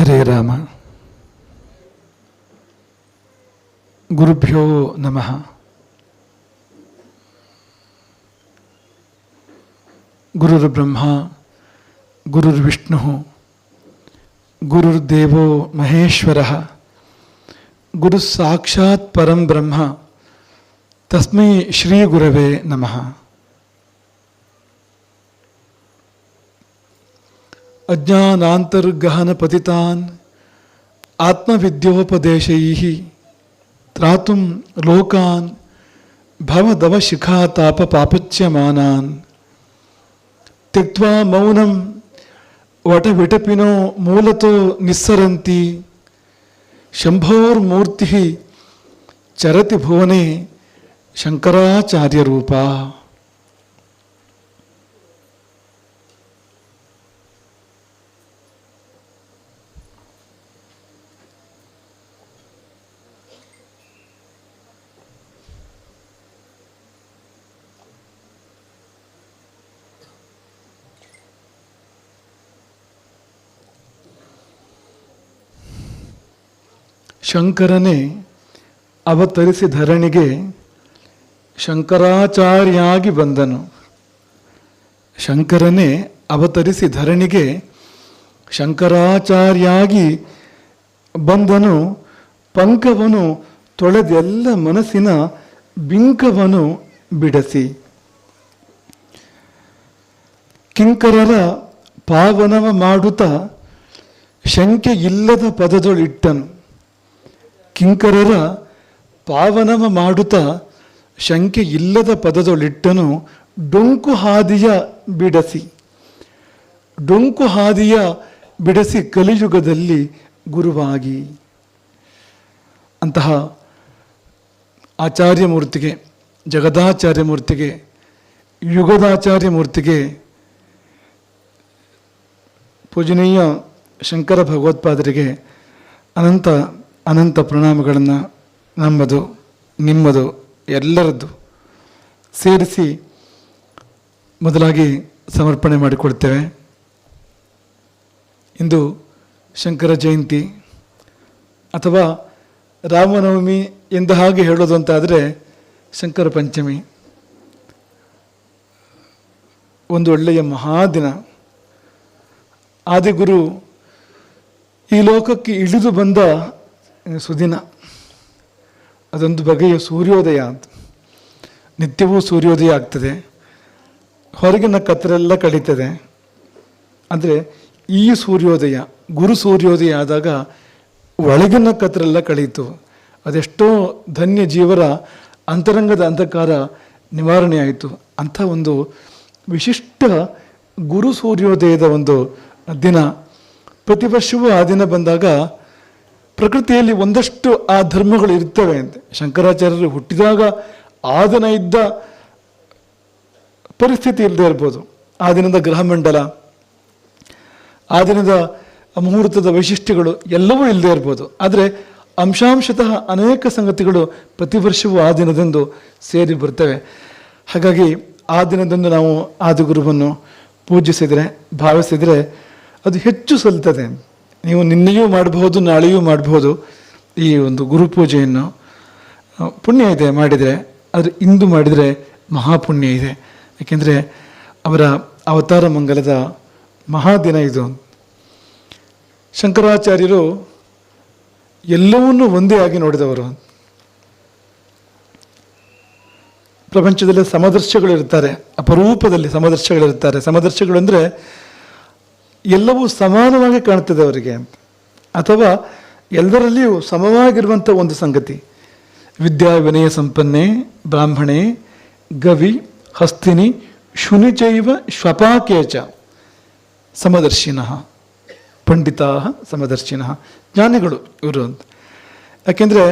ಹರೇ ರಾಮ. ಗುರುಭ್ಯೋ ನಮಃ. ಗುರುರ್ಬ್ರಹ್ಮ ಗುರುರ್ವಿಷ್ಣು ಗುರುರ್ದೇವೋ ಮಹೇಶ್ವರಃ ಗುರುಃ ಸಾಕ್ಷಾತ್ ಪರಂ ಬ್ರಹ್ಮ ತಸ್ಮೈ ಶ್ರೀ ಗುರವೇ ನಮಃ. ಅಜ್ಞಾನಾಂತರ್ಗಹನ ಪತಿತಾನ್ ಆತ್ಮವಿದ್ಯೋಪದೇಶೈಃ ತ್ರಾತುಂ ಲೋಕಾನ್ ಭವದವಶಿಖಾತಾಪ ಪಾಪಚ್ಯಮಾನಾನ್ ತ್ಯಕ್ತ್ವಾ ಮೌನಂ ವಟವಿಟಪಿನೋ ಮೂಲತೋ ನಿಸ್ಸರಂತಿ ಶಂಭೋರ್ಮೂರ್ತಿಃ ಚರತಿ ಭುವನೆ ಶಂಕರಾಚಾರ್ಯರೂಪ. ಶಂಕರನೇ ಅವತರಿಸಿ ಧರಣಿಗೆ ಶಂಕರಾಚಾರ್ಯಾಗಿ ಬಂದನು. ಶಂಕರನೇ ಅವತರಿಸಿ ಧರಣಿಗೆ ಶಂಕರಾಚಾರ್ಯಾಗಿ ಬಂದನು. ಪಂಕವನು ತೊಳೆದೆಲ್ಲ ಮನಸ್ಸಿನ ಬಿಂಕವನು ಬಿಡಸಿ ಕಿಂಕರರ ಪಾವನವ ಮಾಡುತ್ತ ಶಂಕೆ ಇಲ್ಲದ ಪದದೊಳಿಟ್ಟನು. ಕಿಂಕರರ ಪಾವನವ ಮಾಡುತ್ತ ಶಂಕೆ ಇಲ್ಲದ ಪದದೊಳಿಟ್ಟನು. ಡೊಂಕು ಹಾದಿಯ ಬಿಡಸಿ ಡೊಂಕು ಹಾದಿಯ ಬಿಡಸಿ ಕಲಿಯುಗದಲ್ಲಿ ಗುರುವಾಗಿ. ಅಂತಹ ಆಚಾರ್ಯ ಮೂರ್ತಿಗೆ, ಜಗದಾಚಾರ್ಯ ಮೂರ್ತಿಗೆ, ಯುಗದಾಚಾರ್ಯ ಮೂರ್ತಿಗೆ, ಪೂಜನೀಯ ಶಂಕರ ಭಗವತ್ಪಾದರಿಗೆ ಅನಂತ ಅನಂತ ಪ್ರಣಾಮಗಳನ್ನು ನಮ್ಮದು ನಿಮ್ಮದು ಎಲ್ಲರದ್ದು ಸೇರಿಸಿ ಮೊದಲಾಗಿ ಸಮರ್ಪಣೆ ಮಾಡಿಕೊಡ್ತೇವೆ. ಇಂದು ಶಂಕರ ಜಯಂತಿ ಅಥವಾ ರಾಮನವಮಿ ಎಂದ ಹಾಗೆ ಹೇಳೋದು ಅಂತಾದರೆ ಶಂಕರ ಪಂಚಮಿ ಒಂದು ಒಳ್ಳೆಯ ಮಹಾದಿನ. ಆದಿಗುರು ಈ ಲೋಕಕ್ಕೆ ಇಳಿದು ಬಂದ ಸುದಿನ. ಅದೊಂದು ಬಗೆಯ ಸೂರ್ಯೋದಯ ಅಂತ. ನಿತ್ಯವೂ ಸೂರ್ಯೋದಯ ಆಗ್ತದೆ, ಹೊರಗಿನ ಕತ್ತಲೆಲ್ಲ ಕಳೀತದೆ. ಅಂದರೆ ಈ ಸೂರ್ಯೋದಯ ಗುರು ಸೂರ್ಯೋದಯ ಆದಾಗ ಒಳಗಿನ ಕತ್ತಲೆಲ್ಲ ಕಳೀತು. ಅದೆಷ್ಟೋ ಧನ್ಯ ಜೀವರ ಅಂತರಂಗದ ಅಂಧಕಾರ ನಿವಾರಣೆ ಆಯಿತು. ಅಂಥ ಒಂದು ವಿಶಿಷ್ಟ ಗುರು ಸೂರ್ಯೋದಯದ ಒಂದು ದಿನ. ಪ್ರತಿ ವರ್ಷವೂ ಆ ದಿನ ಬಂದಾಗ ಪ್ರಕೃತಿಯಲ್ಲಿ ಒಂದಷ್ಟು ಆ ಧರ್ಮಗಳು ಇರ್ತವೆ ಅಂತ. ಶಂಕರಾಚಾರ್ಯರು ಹುಟ್ಟಿದಾಗ ಆ ದಿನ ಇದ್ದ ಪರಿಸ್ಥಿತಿ ಇಲ್ಲದೆ ಇರ್ಬೋದು. ಆ ದಿನದ ಗ್ರಹಮಂಡಲ, ಆ ದಿನದ ಮುಹೂರ್ತದ ವೈಶಿಷ್ಟ್ಯಗಳು ಎಲ್ಲವೂ ಇಲ್ಲದೆ ಇರ್ಬೋದು. ಆದರೆ ಅಂಶಾಂಶತಃ ಅನೇಕ ಸಂಗತಿಗಳು ಪ್ರತಿ ವರ್ಷವೂ ಆ ದಿನದಂದು ಸೇರಿ ಬರ್ತವೆ. ಹಾಗಾಗಿ ಆ ದಿನದಂದು ನಾವು ಆದಿಗುರುವನ್ನು ಪೂಜಿಸಿದರೆ, ಭಾವಿಸಿದರೆ ಅದು ಹೆಚ್ಚು ಸಲ್ತದೆ. ನೀವು ನಿನ್ನೆಯೂ ಮಾಡಬಹುದು, ನಾಳೆಯೂ ಮಾಡಬಹುದು ಈ ಒಂದು ಗುರುಪೂಜೆಯನ್ನು. ಪುಣ್ಯ ಇದೆ ಮಾಡಿದರೆ, ಆದರೆ ಇಂದು ಮಾಡಿದರೆ ಮಹಾಪುಣ್ಯ ಇದೆ. ಏಕೆಂದರೆ ಅವರ ಅವತಾರ ಮಂಗಲದ ಮಹಾದಿನ ಇದು. ಶಂಕರಾಚಾರ್ಯರು ಎಲ್ಲವನ್ನೂ ಒಂದೇ ಆಗಿ ನೋಡಿದವರು. ಪ್ರಪಂಚದಲ್ಲಿ ಸಮದರ್ಶಿಗಳಿರ್ತಾರೆ, ಅಪರೂಪದಲ್ಲಿ ಸಮದರ್ಶಿಗಳಿರ್ತಾರೆ. ಸಮದರ್ಶಿಗಳು ಅಂದರೆ ಎಲ್ಲವೂ ಸಮಾನವಾಗಿ ಕಾಣ್ತದೆ ಅವರಿಗೆ ಅಂತ, ಅಥವಾ ಎಲ್ಲರಲ್ಲಿಯೂ ಸಮವಾಗಿರುವಂಥ ಒಂದು ಸಂಗತಿ. ವಿದ್ಯಾ ವಿನಯ ಸಂಪನ್ನೆ ಬ್ರಾಹ್ಮಣೆ ಗವಿ ಹಸ್ತಿನಿ ಶುನಿಚೈವ ಶ್ವಪಾಕೇಚ ಸಮದರ್ಶಿನಃ ಪಂಡಿತಾ ಸಮದರ್ಶಿನಃ. ಜ್ಞಾನಿಗಳು ಇವರು ಅಂತ. ಯಾಕೆಂದರೆ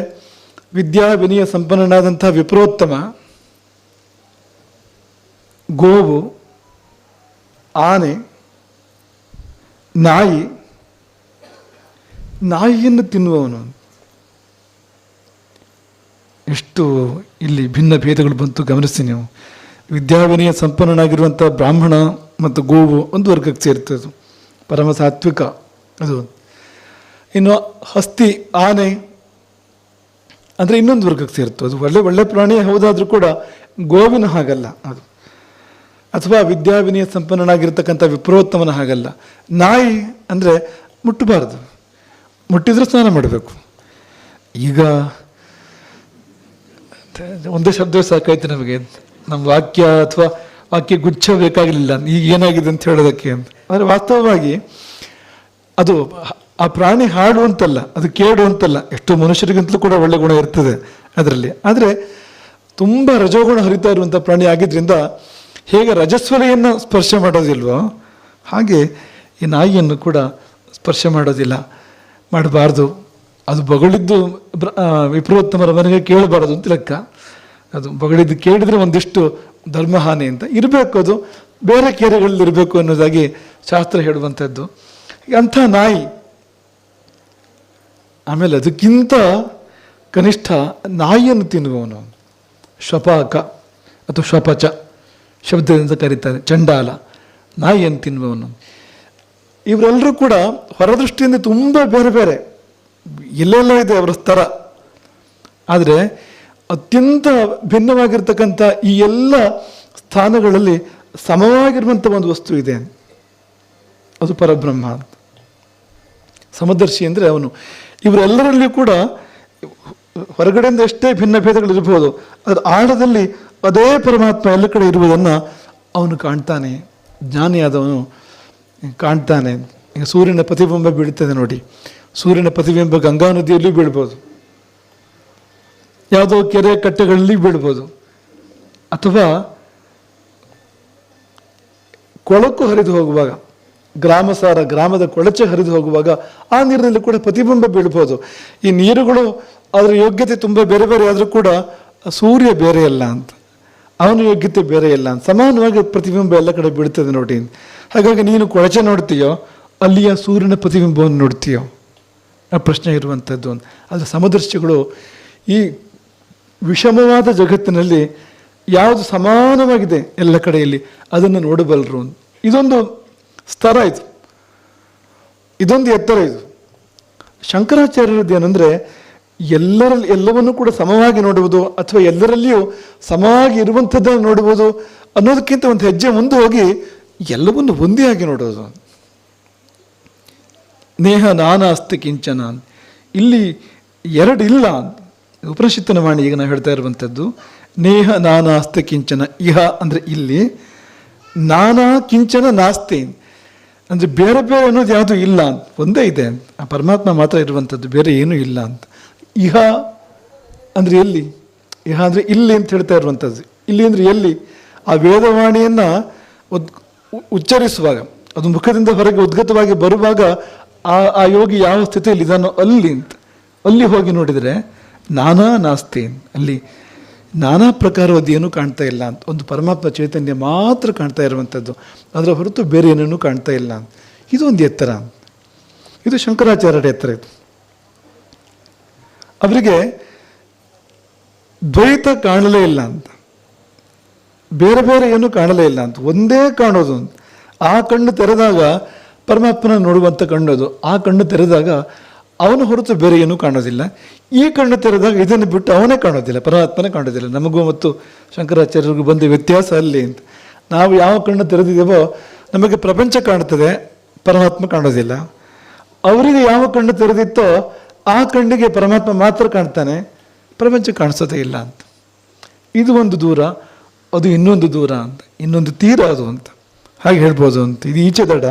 ವಿದ್ಯಾ ವಿನಯ ಸಂಪನ್ನನಾದಂಥ ವಿಪ್ರೋತ್ತಮ ಗೋವು, ಆನೆ, ನಾಯಿಯನ್ನು ತಿನ್ನುವವನು. ಎಷ್ಟು ಇಲ್ಲಿ ಭಿನ್ನ ಭೇದಗಳು ಬಂತು ಗಮನಿಸಿ ನೀವು. ವಿದ್ಯಾವಿನಯ ಸಂಪನ್ನನಾಗಿರುವಂಥ ಬ್ರಾಹ್ಮಣ ಮತ್ತು ಗೋವು ಒಂದು ವರ್ಗಕ್ಕೆ ಸೇರ್ತದೆ. ಪರಮ ಸಾತ್ವಿಕ ಅದು. ಇನ್ನು ಹಸ್ತಿ, ಆನೆ ಅಂದರೆ ಇನ್ನೊಂದು ವರ್ಗಕ್ಕೆ ಸೇರುತ್ತೆ. ಅದು ಒಳ್ಳೆ ಒಳ್ಳೆ ಪ್ರಾಣಿ ಹೌದಾದ್ರೂ ಕೂಡ ಗೋವಿನ ಹಾಗಲ್ಲ ಅದು, ಅಥವಾ ವಿದ್ಯಾವಿನಯ ಸಂಪನ್ನನಾಗಿರ್ತಕ್ಕಂಥ ವಿಪ್ರೋತ್ತಮನ ಹಾಗಲ್ಲ. ನಾಯಿ ಅಂದರೆ ಮುಟ್ಟಬಾರ್ದು, ಮುಟ್ಟಿದ್ರೆ ಸ್ನಾನ ಮಾಡಬೇಕು. ಈಗ ಒಂದೇ ಶಬ್ದ ಸಾಕಾಯ್ತು ನಮಗೆ, ನಮ್ಮ ವಾಕ್ಯ ಅಥವಾ ವಾಕ್ಯ ಗುಚ್ಛ ಬೇಕಾಗಲಿಲ್ಲ ಈಗ ಏನಾಗಿದೆ ಅಂತ ಹೇಳೋದಕ್ಕೆ ಅಂತ. ಆದರೆ ವಾಸ್ತವವಾಗಿ ಅದು ಆ ಪ್ರಾಣಿ ಹಾಡು ಅಂತಲ್ಲ, ಅದು ಕೇಡು ಅಂತಲ್ಲ. ಎಷ್ಟೋ ಮನುಷ್ಯರಿಗಿಂತಲೂ ಕೂಡ ಒಳ್ಳೆ ಗುಣ ಇರ್ತದೆ ಅದರಲ್ಲಿ. ಆದರೆ ತುಂಬ ರಜೋಗುಣ ಹರಿತಾ ಇರುವಂಥ ಪ್ರಾಣಿ ಆಗಿದ್ದರಿಂದ ಹೇಗೆ ರಜಸ್ವಲೆಯನ್ನು ಸ್ಪರ್ಶ ಮಾಡೋದಿಲ್ವೋ ಹಾಗೆ ಈ ನಾಯಿಯನ್ನು ಕೂಡ ಸ್ಪರ್ಶ ಮಾಡೋದಿಲ್ಲ, ಮಾಡಬಾರ್ದು. ಅದು ಬಗಳಿದ್ದು ವಿಪ್ರೋತ್ತಮರ ಮನೆಗೆ ಕೇಳಬಾರದು ಅಂತ ಲೆಕ್ಕ. ಅದು ಬಗಳಿದ್ದು ಕೇಳಿದರೆ ಒಂದಿಷ್ಟು ಧರ್ಮಹಾನಿ ಅಂತ ಇರಬೇಕು, ಅದು ಬೇರೆ ಕೆರೆಗಳಲ್ಲಿ ಇರಬೇಕು ಅನ್ನೋದಾಗಿ ಶಾಸ್ತ್ರ ಹೇಳುವಂಥದ್ದು. ಅಂಥ ನಾಯಿ. ಆಮೇಲೆ ಅದಕ್ಕಿಂತ ಕನಿಷ್ಠ ನಾಯಿಯನ್ನು ತಿನ್ನುವವನು ಶ್ವಪಾಕ ಅಥವಾ ಶ್ವಪಚ ಶಬ್ದದಿಂದ ಕರೀತಾರೆ, ಚಂಡಾಲ, ನಾಯಿಯನ್ನು ತಿನ್ನುವವನು. ಇವರೆಲ್ಲರೂ ಕೂಡ ಹೊರದೃಷ್ಟಿಯಿಂದ ತುಂಬ ಬೇರೆ ಬೇರೆ, ಎಲ್ಲೆಲ್ಲ ಇದೆ ಅವರ ಸ್ತರ. ಆದರೆ ಅತ್ಯಂತ ಭಿನ್ನವಾಗಿರ್ತಕ್ಕಂಥ ಈ ಎಲ್ಲ ಸ್ಥಾನಗಳಲ್ಲಿ ಸಮವಾಗಿರುವಂಥ ಒಂದು ವಸ್ತು ಇದೆ, ಅದು ಪರಬ್ರಹ್ಮ ಅಂತ. ಸಮದರ್ಶಿ ಅಂದರೆ ಅವನು. ಇವರೆಲ್ಲರಲ್ಲಿಯೂ ಕೂಡ ಹೊರಗಡೆಯಿಂದ ಎಷ್ಟೇ ಭಿನ್ನ ಭೇದಗಳಿರ್ಬೋದು, ಅದರ ಆಳದಲ್ಲಿ ಅದೇ ಪರಮಾತ್ಮ ಎಲ್ಲ ಕಡೆ ಇರುವುದನ್ನು ಅವನು ಕಾಣ್ತಾನೆ. ಜ್ಞಾನಿಯಾದವನು ಕಾಣ್ತಾನೆ. ಈಗ ಸೂರ್ಯನ ಪ್ರತಿಬಿಂಬ ಬೀಳ್ತದೆ ನೋಡಿ, ಸೂರ್ಯನ ಪ್ರತಿಬಿಂಬ ಗಂಗಾ ನದಿಯಲ್ಲೂ ಬೀಳ್ಬೋದು, ಯಾವುದೋ ಕೆರೆ ಕಟ್ಟೆಗಳಲ್ಲಿ ಬೀಳ್ಬೋದು, ಅಥವಾ ಕೊಳಕು ಹರಿದು ಹೋಗುವಾಗ, ಗ್ರಾಮಸಾರ ಗ್ರಾಮದ ಕೊಳಚೆ ಹರಿದು ಹೋಗುವಾಗ ಆ ನೀರಿನಲ್ಲಿ ಕೂಡ ಪ್ರತಿಬಿಂಬ ಬೀಳ್ಬೋದು. ಈ ನೀರುಗಳು ಅದರ ಯೋಗ್ಯತೆ ತುಂಬ ಬೇರೆ ಬೇರೆ ಆದರೂ ಕೂಡ ಸೂರ್ಯ ಬೇರೆ ಅಲ್ಲ ಅಂತ, ಅವನ ಯೋಗ್ಯತೆ ಬೇರೆ ಇಲ್ಲ ಅಂತ. ಸಮಾನವಾಗಿ ಪ್ರತಿಬಿಂಬ ಎಲ್ಲ ಕಡೆ ಬೀಳ್ತದೆ ನೋಡಿ. ಹಾಗಾಗಿ ನೀನು ಕೊಳಚೆ ನೋಡ್ತೀಯೋ, ಅಲ್ಲಿಯ ಸೂರ್ಯನ ಪ್ರತಿಬಿಂಬವನ್ನು ನೋಡ್ತೀಯೋ, ಆ ಪ್ರಶ್ನೆ ಇರುವಂಥದ್ದು ಅಂತ. ಆದರೆ ಸಮದರ್ಶಿಗಳು ಈ ವಿಷಮವಾದ ಜಗತ್ತಿನಲ್ಲಿ ಯಾವುದು ಸಮಾನವಾಗಿದೆ ಎಲ್ಲ ಕಡೆಯಲ್ಲಿ ಅದನ್ನು ನೋಡಬಲ್ಲರು. ಇದೊಂದು ಸ್ತರ, ಇದೊಂದು ಎತ್ತರ. ಇದು ಶಂಕರಾಚಾರ್ಯರದ್ದು ಏನಂದರೆ ಎಲ್ಲವನ್ನೂ ಕೂಡ ಸಮವಾಗಿ ನೋಡುವುದು ಅಥವಾ ಎಲ್ಲರಲ್ಲಿಯೂ ಸಮವಾಗಿ ಇರುವಂಥದ್ದನ್ನು ನೋಡುವುದು ಅನ್ನೋದಕ್ಕಿಂತ ಒಂದು ಹೆಜ್ಜೆ ಮುಂದೆ ಹೋಗಿ ಎಲ್ಲವನ್ನು ಒಂದೇ ಆಗಿ ನೋಡೋದು. ನೇಹ ನಾನಾಸ್ತಿ ಕಿಂಚನ, ಇಲ್ಲಿ ಎರಡು ಇಲ್ಲ. ಉಪನಿಷತ್ತಿನ ವಾಣಿ ಈಗ ನಾವು ಹೇಳ್ತಾ ಇರುವಂಥದ್ದು ನೇಹ ನಾನಾಸ್ತಿ ಕಿಂಚನ. ಇಹ ಅಂದರೆ ಇಲ್ಲಿ, ನಾನಾ ಕಿಂಚನ ನಾಸ್ತಿ ಅಂದರೆ ಬೇರೆ ಬೇರೆ ಅನ್ನೋದು ಯಾವುದು ಇಲ್ಲ ಅಂತ, ಒಂದೇ ಇದೆ ಅಂತ. ಆ ಪರಮಾತ್ಮ ಮಾತ್ರ ಇರುವಂಥದ್ದು, ಬೇರೆ ಏನೂ ಇಲ್ಲ ಅಂತ. ಇಹ ಅಂದರೆ ಎಲ್ಲಿ, ಇಹ ಅಂದರೆ ಇಲ್ಲಿ ಅಂತ ಹೇಳ್ತಾ ಇರುವಂಥದ್ದು. ಇಲ್ಲಿ ಅಂದರೆ ಎಲ್ಲಿ? ಆ ವೇದವಾಣಿಯನ್ನು ಉಚ್ಚರಿಸುವಾಗ, ಅದು ಮುಖದಿಂದ ಹೊರಗೆ ಉದ್ಗತವಾಗಿ ಬರುವಾಗ ಆ ಯೋಗಿ ಯಾವ ಸ್ಥಿತಿಯಲ್ಲಿ ಇದಾನೋ ಅಲ್ಲಿ ಅಂತ, ಅಲ್ಲಿ ಹೋಗಿ ನೋಡಿದರೆ ನಾನಾ ನಾಸ್ತಿ, ಅಲ್ಲಿ ನಾನಾ ಪ್ರಕಾರವಾದೇನೂ ಕಾಣ್ತಾ ಇಲ್ಲ ಅಂತ. ಒಂದು ಪರಮಾತ್ಮ ಚೈತನ್ಯ ಮಾತ್ರ ಕಾಣ್ತಾ ಇರುವಂಥದ್ದು, ಅದರ ಹೊರತು ಬೇರೆ ಏನೇನೂ ಕಾಣ್ತಾ ಇಲ್ಲ ಅಂತ. ಇದು ಒಂದು ಎತ್ತರ, ಇದು ಶಂಕರಾಚಾರ್ಯರ ಎತ್ತರ. ಇದು ಅವರಿಗೆ ದ್ವೈತ ಕಾಣಲೇ ಇಲ್ಲ ಅಂತ, ಬೇರೆ ಬೇರೆ ಏನೂ ಕಾಣಲೇ ಇಲ್ಲ ಅಂತ, ಒಂದೇ ಕಾಣೋದು ಅಂತ. ಆ ಕಣ್ಣು ತೆರೆದಾಗ ಪರಮಾತ್ಮನ ನೋಡುವಂಥ ಕಣ್ಣದು, ಆ ಕಣ್ಣು ತೆರೆದಾಗ ಅವನು ಹೊರತು ಬೇರೆ ಏನೂ ಕಾಣೋದಿಲ್ಲ. ಈ ಕಣ್ಣು ತೆರೆದಾಗ ಇದನ್ನು ಬಿಟ್ಟು ಅವನೇ ಕಾಣೋದಿಲ್ಲ, ಪರಮಾತ್ಮನೇ ಕಾಣೋದಿಲ್ಲ. ನಮಗೂ ಮತ್ತು ಶಂಕರಾಚಾರ್ಯರಿಗೂ ಬಂದ ವ್ಯತ್ಯಾಸ ಅಲ್ಲಿ ಅಂತ. ನಾವು ಯಾವ ಕಣ್ಣು ತೆರೆದಿದ್ದೇವೋ ನಮಗೆ ಪ್ರಪಂಚ ಕಾಣ್ತದೆ, ಪರಮಾತ್ಮ ಕಾಣೋದಿಲ್ಲ. ಅವರಿಗೆ ಯಾವ ಕಣ್ಣು ತೆರೆದಿತ್ತೋ ಆ ಕಣ್ಣಿಗೆ ಪರಮಾತ್ಮ ಮಾತ್ರ ಕಾಣ್ತಾನೆ, ಪ್ರಪಂಚ ಕಾಣಿಸೋದೇ ಇಲ್ಲ ಅಂತ. ಇದು ಒಂದು ದೂರ, ಅದು ಇನ್ನೊಂದು ದೂರ ಅಂತ, ಇನ್ನೊಂದು ತೀರ ಅದು ಅಂತ ಹಾಗೆ ಹೇಳ್ಬೋದು ಅಂತ. ಇದು ಈಚೆ ದಡ,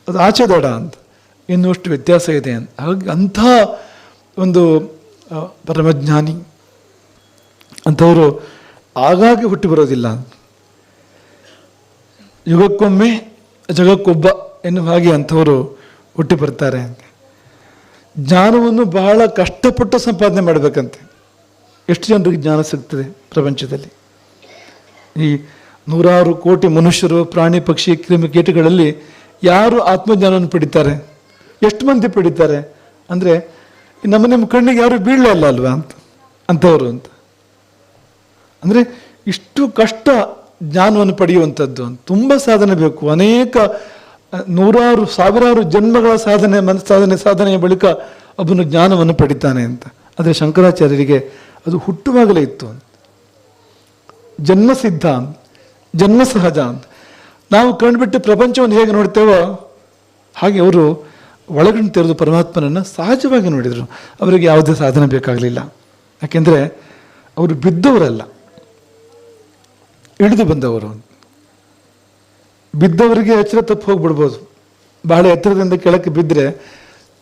ಅದು ಆಚೆ ದಡ ಅಂತ, ಇನ್ನಷ್ಟು ವ್ಯತ್ಯಾಸ ಇದೆ ಅಂತ. ಹಾಗೆ ಅಂಥ ಒಂದು ಪರಮಜ್ಞಾನಿ ಅಂಥವರು ಆಗಾಗ್ಗೆ ಹುಟ್ಟಿ ಬರೋದಿಲ್ಲ ಅಂತ. ಯುಗಕ್ಕೊಮ್ಮೆ ಜಗಕ್ಕೊಬ್ಬ ಎನ್ನುವ ಹಾಗೆ ಅಂಥವರು ಹುಟ್ಟಿ ಬರ್ತಾರೆ ಅಂತ. ಜ್ಞಾನವನ್ನು ಬಹಳ ಕಷ್ಟಪಟ್ಟು ಸಂಪಾದನೆ ಮಾಡಬೇಕಂತೆ. ಎಷ್ಟು ಜನರಿಗೆ ಜ್ಞಾನ ಸಿಗ್ತದೆ ಪ್ರಪಂಚದಲ್ಲಿ? ಈ 100 ಕೋಟಿ ಮನುಷ್ಯರು, ಪ್ರಾಣಿ ಪಕ್ಷಿ ಕ್ರಿಮಿಕೀಟಗಳಲ್ಲಿ ಯಾರು ಆತ್ಮಜ್ಞಾನವನ್ನು ಪಡಿತಾರೆ? ಎಷ್ಟು ಮಂದಿ ಪಡಿತಾರೆ ಅಂದರೆ ನಿಮ್ಮ ಕಣ್ಣಿಗೆ ಯಾರು ಬೀಳಲ್ಲ ಅಲ್ವಾ ಅಂತ, ಅಂಥವರು ಅಂತ. ಅಂದರೆ ಇಷ್ಟು ಕಷ್ಟ ಜ್ಞಾನವನ್ನು ಪಡೆಯುವಂಥದ್ದು, ತುಂಬ ಸಾಧನೆ ಬೇಕು, ಅನೇಕ ನೂರಾರು ಸಾವಿರಾರು ಜನ್ಮಗಳ ಸಾಧನೆಯ ಬಳಿಕ ಒಬ್ಬನು ಜ್ಞಾನವನ್ನು ಪಡಿತಾನೆ ಅಂತ. ಆದರೆ ಶಂಕರಾಚಾರ್ಯರಿಗೆ ಅದು ಹುಟ್ಟುವಾಗಲೇ ಇತ್ತು ಅಂತ. ಜನ್ಮಸಿದ್ಧ ಅಂತ, ಜನ್ಮ ಸಹಜ ಅಂತ. ನಾವು ಕಂಡುಬಿಟ್ಟು ಪ್ರಪಂಚವನ್ನು ಹೇಗೆ ನೋಡ್ತೇವೋ ಹಾಗೆ ಅವರು ಒಳಗಣ್ಣು ತೆರೆದು ಪರಮಾತ್ಮನನ್ನು ಸಹಜವಾಗಿ ನೋಡಿದರು. ಅವರಿಗೆ ಯಾವುದೇ ಸಾಧನೆ ಬೇಕಾಗಲಿಲ್ಲ. ಯಾಕೆಂದರೆ ಅವರು ಬಿದ್ದವರಲ್ಲ, ಇಳಿದು ಬಂದವರು. ಬಿದ್ದವರಿಗೆ ಎಚ್ಚರ ತಪ್ಪಿ ಹೋಗ್ಬಿಡ್ಬೋದು. ಬಹಳ ಎತ್ತರದಿಂದ ಕೆಳಕ್ಕೆ ಬಿದ್ದರೆ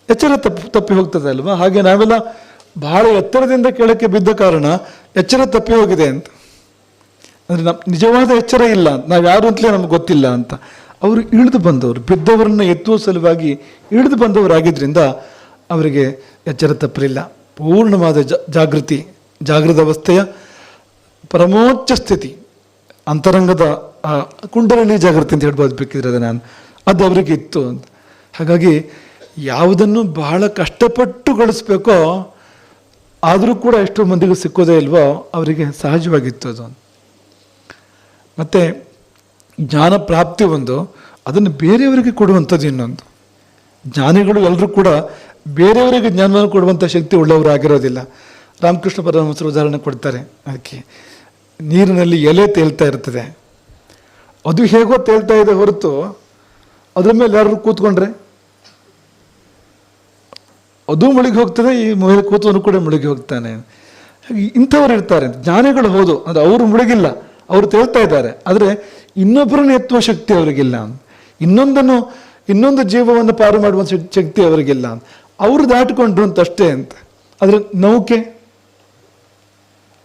ಎಚ್ಚರ ತಪ್ಪಿ ಹೋಗ್ತದೆ ಅಲ್ವಾ? ಹಾಗೆ ನಾವೆಲ್ಲ ಬಹಳ ಎತ್ತರದಿಂದ ಕೆಳಕ್ಕೆ ಬಿದ್ದ ಕಾರಣ ಎಚ್ಚರ ತಪ್ಪಿ ಹೋಗಿದೆ ಅಂತ. ಅಂದರೆ ನಿಜವಾದ ಎಚ್ಚರ ಇಲ್ಲ, ನಾವು ಯಾರು ಅಂತಲೇ ನಮ್ಗೆ ಗೊತ್ತಿಲ್ಲ ಅಂತ. ಅವರು ಇಳಿದು ಬಂದವರು, ಬಿದ್ದವರನ್ನು ಎತ್ತುವ ಸಲುವಾಗಿ ಇಳಿದು ಬಂದವರಾಗಿದ್ದರಿಂದ ಅವರಿಗೆ ಎಚ್ಚರ ತಪ್ಪಲಿಲ್ಲ. ಪೂರ್ಣವಾದ ಜಾಗೃತ ಅವಸ್ಥೆಯ ಪರಮೋಚ್ಚ ಸ್ಥಿತಿ, ಅಂತರಂಗದ ಕುಂಡಲಿನಿ ಜಾಗೃತಿ ಅಂತ ಹೇಳ್ಬೋದು ಬೇಕಿದ್ರೆ ನಾನು, ಅದು ಅವರಿಗೆ ಇತ್ತು ಅಂತ. ಹಾಗಾಗಿ ಯಾವುದನ್ನು ಬಹಳ ಕಷ್ಟಪಟ್ಟು ಗಳಿಸ್ಬೇಕೋ ಆದರೂ ಕೂಡ ಎಷ್ಟೋ ಮಂದಿಗೂ ಸಿಕ್ಕೋದೇ ಇಲ್ವೋ ಅವರಿಗೆ ಸಹಜವಾಗಿತ್ತು ಅದು. ಮತ್ತು ಜ್ಞಾನ ಪ್ರಾಪ್ತಿ ಒಂದು, ಅದನ್ನು ಬೇರೆಯವರಿಗೆ ಕೊಡುವಂಥದ್ದು ಇನ್ನೊಂದು. ಜ್ಞಾನಿಗಳು ಎಲ್ಲರೂ ಕೂಡ ಬೇರೆಯವರಿಗೆ ಜ್ಞಾನವನ್ನು ಕೊಡುವಂಥ ಶಕ್ತಿ ಉಳ್ಳವರು ಆಗಿರೋದಿಲ್ಲ. ರಾಮಕೃಷ್ಣ ಪರಮಹಂಸರು ಉದಾಹರಣೆ ಕೊಡ್ತಾರೆ. ಅದಕ್ಕೆ ನೀರಿನಲ್ಲಿ ಎಲೆ ತೇಲ್ತಾ ಇರ್ತದೆ, ಅದು ಹೇಗೋ ತೇಲ್ತಾ ಇದೆ ಹೊರತು ಅದ್ರ ಮೇಲೆ ಯಾರು ಕೂತ್ಕೊಂಡ್ರೆ ಅದು ಮುಳುಗಿ ಹೋಗ್ತದೆ, ಈ ಮೇಲೆ ಕೂತವನು ಕೂಡ ಮುಳುಗಿ ಹೋಗ್ತಾನೆ. ಇಂಥವ್ರು ಇರ್ತಾರೆ ಜ್ಞಾನಿಗಳು. ಹೌದು, ಅದು ಅವರು ಮುಳುಗಿಲ್ಲ, ಅವರು ತೇಲ್ತಾ ಇದ್ದಾರೆ, ಆದರೆ ಇನ್ನೊಬ್ಬರನ್ನು ಎತ್ತುವ ಶಕ್ತಿ ಅವರಿಗಿಲ್ಲ. ಇನ್ನೊಂದು ಜೀವವನ್ನು ಪಾರು ಮಾಡುವ ಶಕ್ತಿ ಅವರಿಗಿಲ್ಲ. ಅವರು ದಾಟಿಕೊಂಡ್ರು ಅಂತಷ್ಟೇ ಅಂತ. ಆದರೆ ನೌಕೆ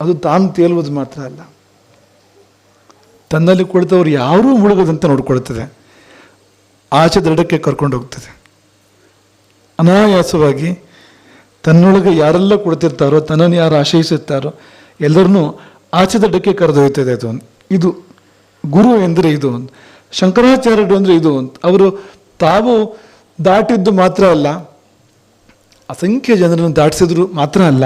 ಅದು ತಾನು ತೇಲುವುದು ಮಾತ್ರ ಅಲ್ಲ, ತನ್ನಲ್ಲಿ ಕುಳಿತವರು ಯಾರೂ ಮುಳುಗದಂತೆ ನೋಡ್ಕೊಳ್ತದೆ, ಆಚೆ ದಡಕ್ಕೆ ಕರ್ಕೊಂಡು ಹೋಗ್ತದೆ. ಅನಾಯಾಸವಾಗಿ ತನ್ನೊಳಗೆ ಯಾರೆಲ್ಲ ಕುಳಿತಿರ್ತಾರೋ, ತನ್ನನ್ನು ಯಾರು ಆಶ್ರಯಿಸುತ್ತಾರೋ ಎಲ್ಲರನ್ನೂ ಆಚೆ ದಡಕ್ಕೆ ಕರೆದೊಯ್ತದೆ ಅದು. ಇದು ಗುರು ಎಂದರೆ ಇದು, ಶಂಕರಾಚಾರ್ಯರು ಅಂದರೆ ಇದು. ಅವರು ತಾವು ದಾಟಿದ್ದು ಮಾತ್ರ ಅಲ್ಲ, ಅಸಂಖ್ಯ ಜನರನ್ನು ದಾಟಿಸಿದ್ರು ಮಾತ್ರ ಅಲ್ಲ,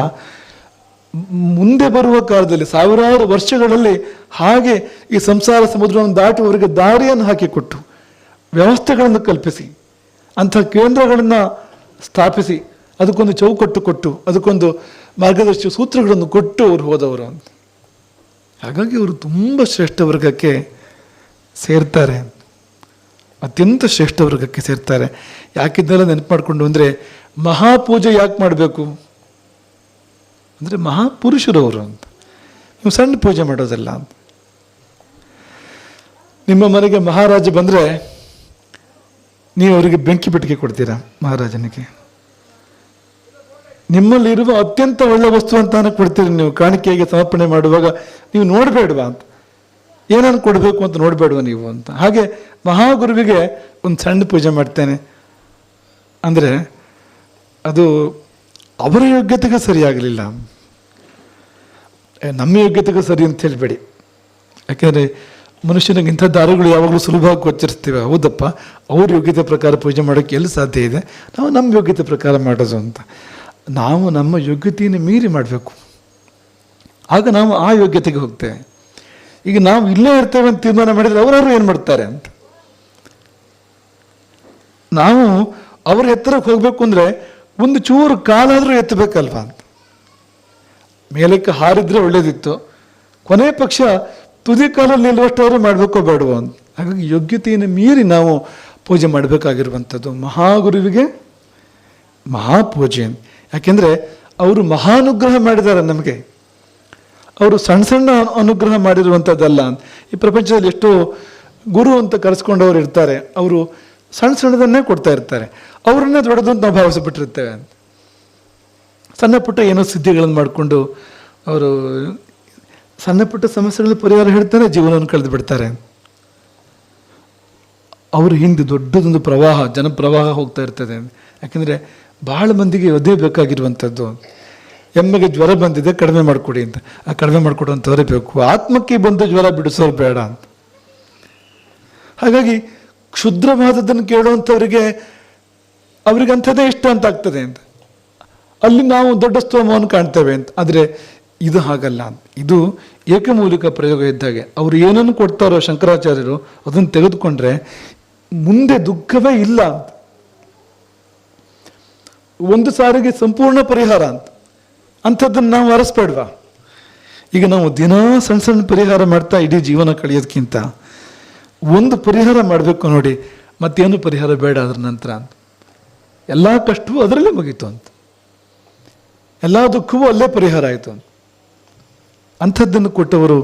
ಮುಂದೆ ಬರುವ ಕಾಲದಲ್ಲಿ ಸಾವಿರಾರು ವರ್ಷಗಳಲ್ಲಿ ಹಾಗೆ ಈ ಸಂಸಾರ ಸಮುದ್ರವನ್ನು ದಾಟುವವರಿಗೆ ದಾರಿಯನ್ನು ಹಾಕಿಕೊಟ್ಟು, ವ್ಯವಸ್ಥೆಗಳನ್ನು ಕಲ್ಪಿಸಿ, ಅಂಥ ಕೇಂದ್ರಗಳನ್ನು ಸ್ಥಾಪಿಸಿ, ಅದಕ್ಕೊಂದು ಚೌಕಟ್ಟು ಕೊಟ್ಟು, ಅದಕ್ಕೊಂದು ಮಾರ್ಗದರ್ಶಿ ಸೂತ್ರಗಳನ್ನು ಕೊಟ್ಟು ಅವರು ಹೋದವರು. ಹಾಗಾಗಿ ಅವರು ತುಂಬ ಶ್ರೇಷ್ಠ ವರ್ಗಕ್ಕೆ ಸೇರ್ತಾರೆ, ಅತ್ಯಂತ ಶ್ರೇಷ್ಠ ವರ್ಗಕ್ಕೆ ಸೇರ್ತಾರೆ. ಯಾಕಿದ್ದೆಲ್ಲ ನೆನಪು ಮಾಡಿಕೊಂಡು ಅಂದರೆ, ಮಹಾಪೂಜೆ ಯಾಕೆ ಮಾಡಬೇಕು ಅಂದರೆ ಮಹಾಪುರುಷರವರು ಅಂತ. ನೀವು ಸಣ್ಣ ಪೂಜೆ ಮಾಡೋದಲ್ಲ ಅಂತ. ನಿಮ್ಮ ಮನೆಗೆ ಮಹಾರಾಜ ಬಂದರೆ ನೀವು ಅವರಿಗೆ ಬೆಂಕಿ ಬೆಟ್ಟಿಗೆ ಕೊಡ್ತೀರಾ ಮಹಾರಾಜನಿಗೆ? ನಿಮ್ಮಲ್ಲಿರುವ ಅತ್ಯಂತ ಒಳ್ಳೆ ವಸ್ತು ಅಂತಾನೆ ಕೊಡ್ತೀರಿ ನೀವು. ಕಾಣಿಕೆಗೆ ಸಮರ್ಪಣೆ ಮಾಡುವಾಗ ನೀವು ನೋಡಬೇಡವಾ ಅಂತ, ಏನನ್ನು ಕೊಡಬೇಕು ಅಂತ ನೋಡಬೇಡವಾ ನೀವು ಅಂತ. ಹಾಗೆ ಮಹಾಗುರುವಿಗೆ ಒಂದು ಸಣ್ಣ ಪೂಜೆ ಮಾಡ್ತೇನೆ ಅಂದರೆ ಅದು ಅವರ ಯೋಗ್ಯತೆಗೆ ಸರಿಯಾಗಲಿಲ್ಲ, ನಮ್ಮ ಯೋಗ್ಯತೆಗೆ ಸರಿ ಅಂತ ಹೇಳಬೇಡಿ. ಯಾಕೆಂದರೆ ಮನುಷ್ಯನಿಗೆ ಇಂಥ ದಾರಿಗಳು ಯಾವಾಗಲೂ ಸುಲಭವಾಗಿ ಗೋಚರಿಸ್ತೀವಿ. ಹೌದಪ್ಪ, ಅವ್ರ ಯೋಗ್ಯತೆ ಪ್ರಕಾರ ಪೂಜೆ ಮಾಡೋಕ್ಕೆ ಎಲ್ಲಿ ಸಾಧ್ಯ ಇದೆ, ನಾವು ನಮ್ಮ ಯೋಗ್ಯತೆ ಪ್ರಕಾರ ಮಾಡೋದು ಅಂತ. ನಾವು ನಮ್ಮ ಯೋಗ್ಯತೆಯನ್ನು ಮೀರಿ ಮಾಡಬೇಕು, ಆಗ ನಾವು ಆ ಯೋಗ್ಯತೆಗೆ ಹೋಗ್ತೇವೆ. ಈಗ ನಾವು ಇಲ್ಲೇ ಇರ್ತೇವೆ ಅಂತ ತೀರ್ಮಾನ ಮಾಡಿದರೆ ಅವರವರು ಏನು ಮಾಡ್ತಾರೆ ಅಂತ. ನಾವು ಅವ್ರ ಎತ್ತರಕ್ಕೆ ಹೋಗಬೇಕು ಅಂದರೆ ಒಂದು ಚೂರು ಕಾಲಾದರೂ ಎತ್ತಬೇಕಲ್ವ ಅಂತ. ಮೇಲಕ್ಕೆ ಹಾರಿದ್ರೆ ಒಳ್ಳೇದಿತ್ತು, ಕೊನೆ ಪಕ್ಷ ತುದಿ ಕಾಲಲ್ಲಿ ನಿಲ್ಲುವಷ್ಟವರು ಮಾಡಬೇಕೋ ಬೇಡವೋ ಅಂತ. ಹಾಗಾಗಿ ಯೋಗ್ಯತೆಯನ್ನು ಮೀರಿ ನಾವು ಪೂಜೆ ಮಾಡಬೇಕಾಗಿರುವಂಥದ್ದು. ಮಹಾಗುರುವಿಗೆ ಮಹಾಪೂಜೆ. ಯಾಕೆಂದರೆ ಅವರು ಮಹಾನುಗ್ರಹ ಮಾಡಿದ್ದಾರೆ ನಮಗೆ, ಅವರು ಸಣ್ಣ ಸಣ್ಣ ಅನುಗ್ರಹ ಮಾಡಿರುವಂಥದ್ದಲ್ಲ. ಈ ಪ್ರಪಂಚದಲ್ಲಿ ಎಷ್ಟೋ ಗುರು ಅಂತ ಕರೆಸ್ಕೊಂಡವರು ಇರ್ತಾರೆ, ಅವರು ಸಣ್ಣ ಸಣ್ಣದನ್ನೇ ಕೊಡ್ತಾ ಇರ್ತಾರೆ, ಅವರನ್ನೇ ದೊಡ್ಡದು ಅಂತ ನಾವು ಭಾವಿಸಿಬಿಟ್ಟಿರ್ತೇವೆ. ಸಣ್ಣ ಪುಟ್ಟ ಏನೋ ಸಿದ್ಧಿಗಳನ್ನು ಮಾಡಿಕೊಂಡು ಅವರು ಸಣ್ಣ ಪುಟ್ಟ ಸಮಸ್ಯೆಗಳ ಪರಿಹಾರ ಹೇಳ್ತಾನೆ ಜೀವನವನ್ನು ಕಳೆದು ಬಿಡ್ತಾರೆ. ಅವರು ಹಿಂದೆ ದೊಡ್ಡದೊಂದು ಪ್ರವಾಹ, ಜನಪ್ರವಾಹ ಹೋಗ್ತಾ ಇರ್ತದೆ. ಯಾಕೆಂದರೆ ಬಹಳ ಮಂದಿಗೆ ಅದೇ ಬೇಕಾಗಿರುವಂಥದ್ದು. ಎಮ್ಮೆಗೆ ಜ್ವರ ಬಂದಿದೆ, ಕಡಿಮೆ ಮಾಡಿಕೊಡಿ ಅಂತ. ಆ ಕಡಿಮೆ ಮಾಡಿಕೊಡುವಂಥವರೇ ಬೇಕು, ಆತ್ಮಕ್ಕೆ ಬಂದು ಜ್ವರ ಬಿಡಿಸೋರು ಬೇಡ ಅಂತ. ಹಾಗಾಗಿ ಕ್ಷುದ್ರವಾದದ್ದನ್ನು ಕೇಳುವಂಥವರಿಗೆ ಅವ್ರಿಗೆ ಅಂಥದ್ದೇ ಇಷ್ಟ ಅಂತ ಆಗ್ತದೆ ಅಂತ, ಅಲ್ಲಿ ನಾವು ದೊಡ್ಡ ಸ್ತೋಮವನ್ನು ಕಾಣ್ತೇವೆ ಅಂತ. ಆದರೆ ಇದು ಹಾಗಲ್ಲ ಅಂತ. ಇದು ಏಕಮೂಲಿಕ ಪ್ರಯೋಗ ಇದ್ದಾಗೆ. ಅವರು ಏನನ್ನು ಕೊಡ್ತಾರೋ ಶಂಕರಾಚಾರ್ಯರು ಅದನ್ನು ತೆಗೆದುಕೊಂಡ್ರೆ ಮುಂದೆ ದುಃಖವೇ ಇಲ್ಲ ಅಂತ. ಒಂದು ಸಾರಿಗೆ ಸಂಪೂರ್ಣ ಪರಿಹಾರ ಅಂತ. ಅಂಥದ್ದನ್ನು ನಾವು ಅರಸ್ಬೇಡ್ವಾ? ಈಗ ನಾವು ದಿನ ಸಣ್ಣ ಸಣ್ಣ ಪರಿಹಾರ ಮಾಡ್ತಾ ಇಡೀ ಜೀವನ ಕಳೆಯೋದಕ್ಕಿಂತ ಒಂದು ಪರಿಹಾರ ಮಾಡಬೇಕು ನೋಡಿ, ಮತ್ತೇನು ಪರಿಹಾರ ಬೇಡ ಅದ್ರ ನಂತರ ಅಂತ. ಎಲ್ಲ ಕಷ್ಟವೂ ಅದರಲ್ಲೇ ಮುಗೀತು ಅಂತ, ಎಲ್ಲ ದುಃಖವೂ ಅಲ್ಲೇ ಪರಿಹಾರ ಆಯಿತು ಅಂತ. ಅಂಥದ್ದನ್ನು ಕೊಟ್ಟವರು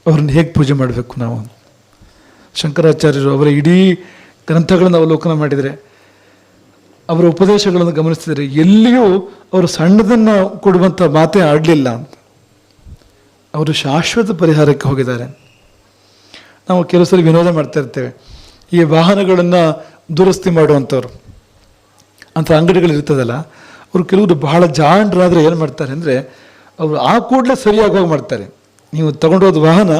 ಅವ್ರನ್ನ ಹೇಗೆ ಪೂಜೆ ಮಾಡಬೇಕು ನಾವು? ಶಂಕರಾಚಾರ್ಯರು ಅವರ ಇಡೀ ಗ್ರಂಥಗಳನ್ನು ಅವಲೋಕನ ಮಾಡಿದರೆ, ಅವರ ಉಪದೇಶಗಳನ್ನು ಗಮನಿಸಿದರೆ ಎಲ್ಲಿಯೂ ಅವರು ಸಣ್ಣದನ್ನು ಕೊಡುವಂಥ ಮಾತೇ ಆಡಲಿಲ್ಲ ಅಂತ. ಅವರು ಶಾಶ್ವತ ಪರಿಹಾರಕ್ಕೆ ಹೋಗಿದ್ದಾರೆ. ನಾವು ಕೆಲವು ಸಲ ವಿನೋದ ಮಾಡ್ತಾ ಇರ್ತೇವೆ, ಈ ವಾಹನಗಳನ್ನು ದುರಸ್ತಿ ಮಾಡುವಂಥವ್ರು ಅಂಥ ಅಂಗಡಿಗಳಿರ್ತದಲ್ಲ, ಅವರು ಕೆಲವರು ಬಹಳ ಜಾಣರಾದರೆ ಏನು ಮಾಡ್ತಾರೆ ಅಂದರೆ, ಅವರು ಆ ಕೂಡಲೇ ಸರಿಯಾಗಿ ಹೋಗಿ ಮಾಡ್ತಾರೆ. ನೀವು ತಗೊಂಡೋದ ವಾಹನ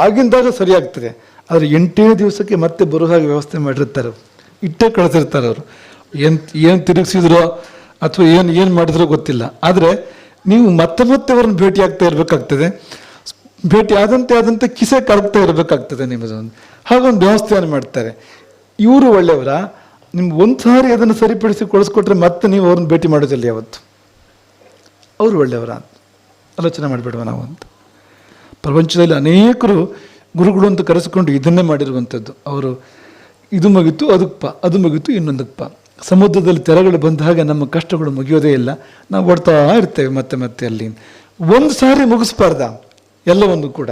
ಆಗಿಂದಾಗ ಸರಿಯಾಗ್ತದೆ, ಆದರೆ 8 ದಿವಸಕ್ಕೆ ಮತ್ತೆ ಬರೋ ಹಾಗೆ ವ್ಯವಸ್ಥೆ ಮಾಡಿರ್ತಾರೆ. ಇಟ್ಟೇ ಕಳಿಸಿರ್ತಾರೆ ಅವರು. ಏನು ತಿರುಗಿಸಿದ್ರೋ ಅಥವಾ ಏನು ಮಾಡಿದ್ರೋ ಗೊತ್ತಿಲ್ಲ. ಆದರೆ ನೀವು ಮತ್ತೆ ಅವ್ರನ್ನ ಭೇಟಿ ಆಗ್ತಾ ಇರಬೇಕಾಗ್ತದೆ. ಭೇಟಿ ಆದಂತೆ ಕಿಸೆ ಕರಗ್ತಾ ಇರಬೇಕಾಗ್ತದೆ ನಿಮ್ಮದು. ಹಾಗೊಂದು ವ್ಯವಸ್ಥೆಯನ್ನು ಮಾಡ್ತಾರೆ. ಇವರು ಒಳ್ಳೆಯವರ, ನಿಮ್ಗೆ ಒಂದು ಸಾರಿ ಅದನ್ನು ಸರಿಪಡಿಸಿ ಕೊಡಿಸ್ಕೊಟ್ರೆ ಮತ್ತೆ ನೀವು ಅವ್ರನ್ನ ಭೇಟಿ ಮಾಡೋದಿಲ್ಲ ಯಾವತ್ತು. ಅವರು ಒಳ್ಳೆಯವರ ಅಂತ ಆಲೋಚನೆ ಮಾಡಿಬಿಡುವ ನಾವು ಅಂತ. ಪ್ರಪಂಚದಲ್ಲಿ ಅನೇಕರು ಗುರುಗಳು ಅಂತ ಕರೆಸಿಕೊಂಡು ಇದನ್ನೇ ಮಾಡಿರುವಂಥದ್ದು. ಅವರು ಇದು ಮುಗಿತು ಅದಕ್ಕೆ ಅದು ಮುಗಿತು ಇನ್ನೊಂದಕ್ಕೆ ಸಮುದ್ರದಲ್ಲಿ ತೆರೆಗಳು ಬಂದ ಹಾಗೆ ನಮ್ಮ ಕಷ್ಟಗಳು ಮುಗಿಯೋದೇ ಇಲ್ಲ. ನಾವು ಓಡ್ತಾ ಇರ್ತೇವೆ ಮತ್ತೆ ಅಲ್ಲಿ. ಒಂದು ಸಾರಿ ಮುಗಿಸ್ಬಾರ್ದ ಎಲ್ಲವನ್ನು ಕೂಡ.